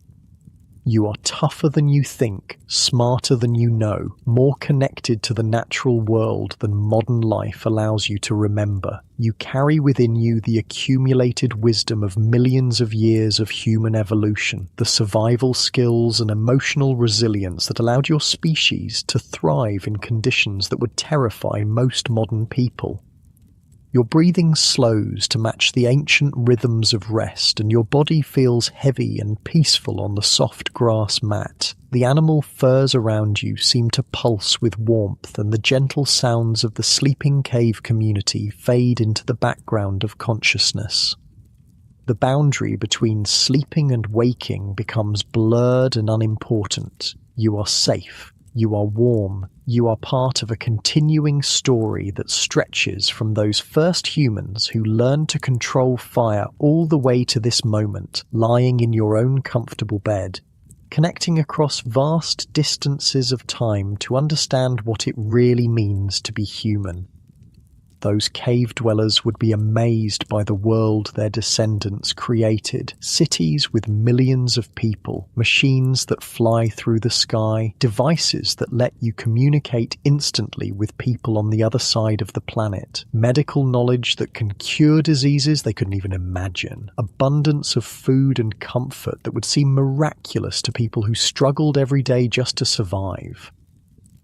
You are tougher than you think, smarter than you know, more connected to the natural world than modern life allows you to remember. You carry within you the accumulated wisdom of millions of years of human evolution, the survival skills and emotional resilience that allowed your species to thrive in conditions that would terrify most modern people. Your breathing slows to match the ancient rhythms of rest, and your body feels heavy and peaceful on the soft grass mat. The animal furs around you seem to pulse with warmth, and the gentle sounds of the sleeping cave community fade into the background of consciousness. The boundary between sleeping and waking becomes blurred and unimportant. You are safe. You are warm. You are part of a continuing story that stretches from those first humans who learned to control fire all the way to this moment, lying in your own comfortable bed, connecting across vast distances of time to understand what it really means to be human. Those cave dwellers would be amazed by the world their descendants created. Cities with millions of people, machines that fly through the sky, devices that let you communicate instantly with people on the other side of the planet, medical knowledge that can cure diseases they couldn't even imagine, abundance of food and comfort that would seem miraculous to people who struggled every day just to survive.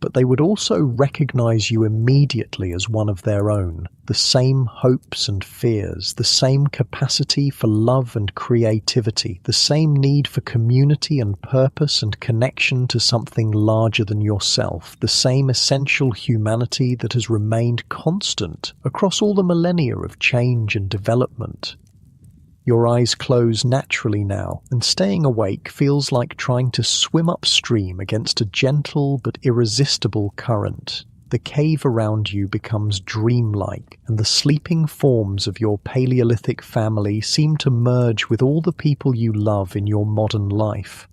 But they would also recognize you immediately as one of their own. The same hopes and fears, the same capacity for love and creativity, the same need for community and purpose and connection to something larger than yourself, the same essential humanity that has remained constant across all the millennia of change and development. Your eyes close naturally now, and staying awake feels like trying to swim upstream against a gentle but irresistible current. The cave around you becomes dreamlike, and the sleeping forms of your Paleolithic family seem to merge with all the people you love in your modern life.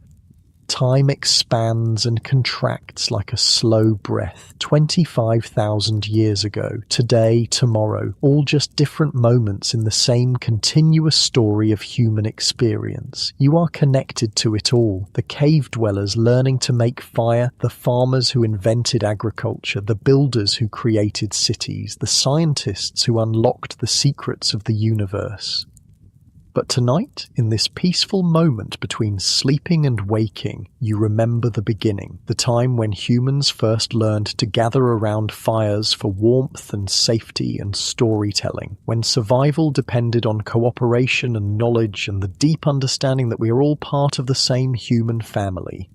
Time expands and contracts like a slow breath. 25,000 years ago, today, tomorrow, all just different moments in the same continuous story of human experience. You are connected to it all. The cave dwellers learning to make fire, the farmers who invented agriculture, the builders who created cities, the scientists who unlocked the secrets of the universe. But tonight, in this peaceful moment between sleeping and waking, you remember the beginning, the time when humans first learned to gather around fires for warmth and safety and storytelling, when survival depended on cooperation and knowledge and the deep understanding that we are all part of the same human family.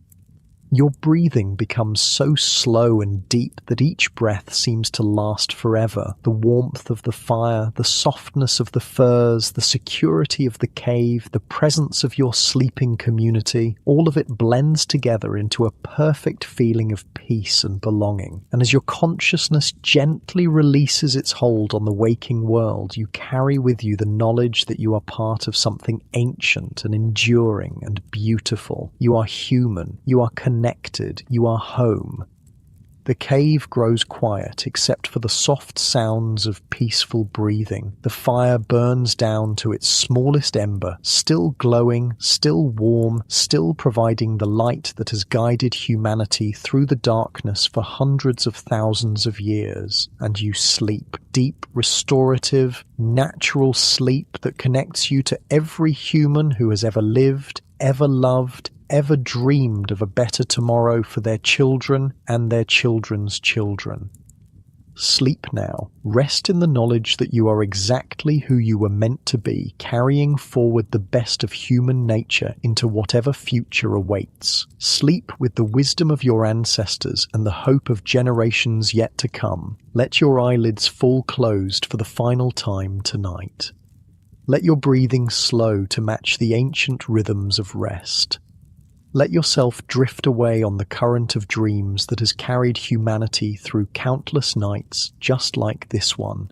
Your breathing becomes so slow and deep that each breath seems to last forever. The warmth of the fire, the softness of the furs, the security of the cave, the presence of your sleeping community, all of it blends together into a perfect feeling of peace and belonging. And as your consciousness gently releases its hold on the waking world, you carry with you the knowledge that you are part of something ancient and enduring and beautiful. You are human. You are connected, you are home. The cave grows quiet except for the soft sounds of peaceful breathing. The fire burns down to its smallest ember, still glowing, still warm, still providing the light that has guided humanity through the darkness for hundreds of thousands of years. And you sleep. Deep, restorative, natural sleep that connects you to every human who has ever lived, ever loved, ever dreamed of a better tomorrow for their children and their children's children. Sleep now. Rest in the knowledge that you are exactly who you were meant to be, carrying forward the best of human nature into whatever future awaits. Sleep with the wisdom of your ancestors and the hope of generations yet to come. Let your eyelids fall closed for the final time tonight. Let your breathing slow to match the ancient rhythms of rest. Let yourself drift away on the current of dreams that has carried humanity through countless nights just like this one.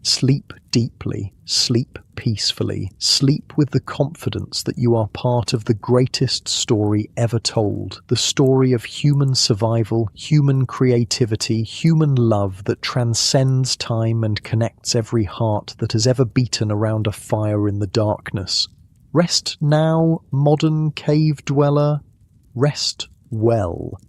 Sleep deeply, sleep peacefully, sleep with the confidence that you are part of the greatest story ever told, the story of human survival, human creativity, human love that transcends time and connects every heart that has ever beaten around a fire in the darkness. Rest now, modern cave dweller. Rest well.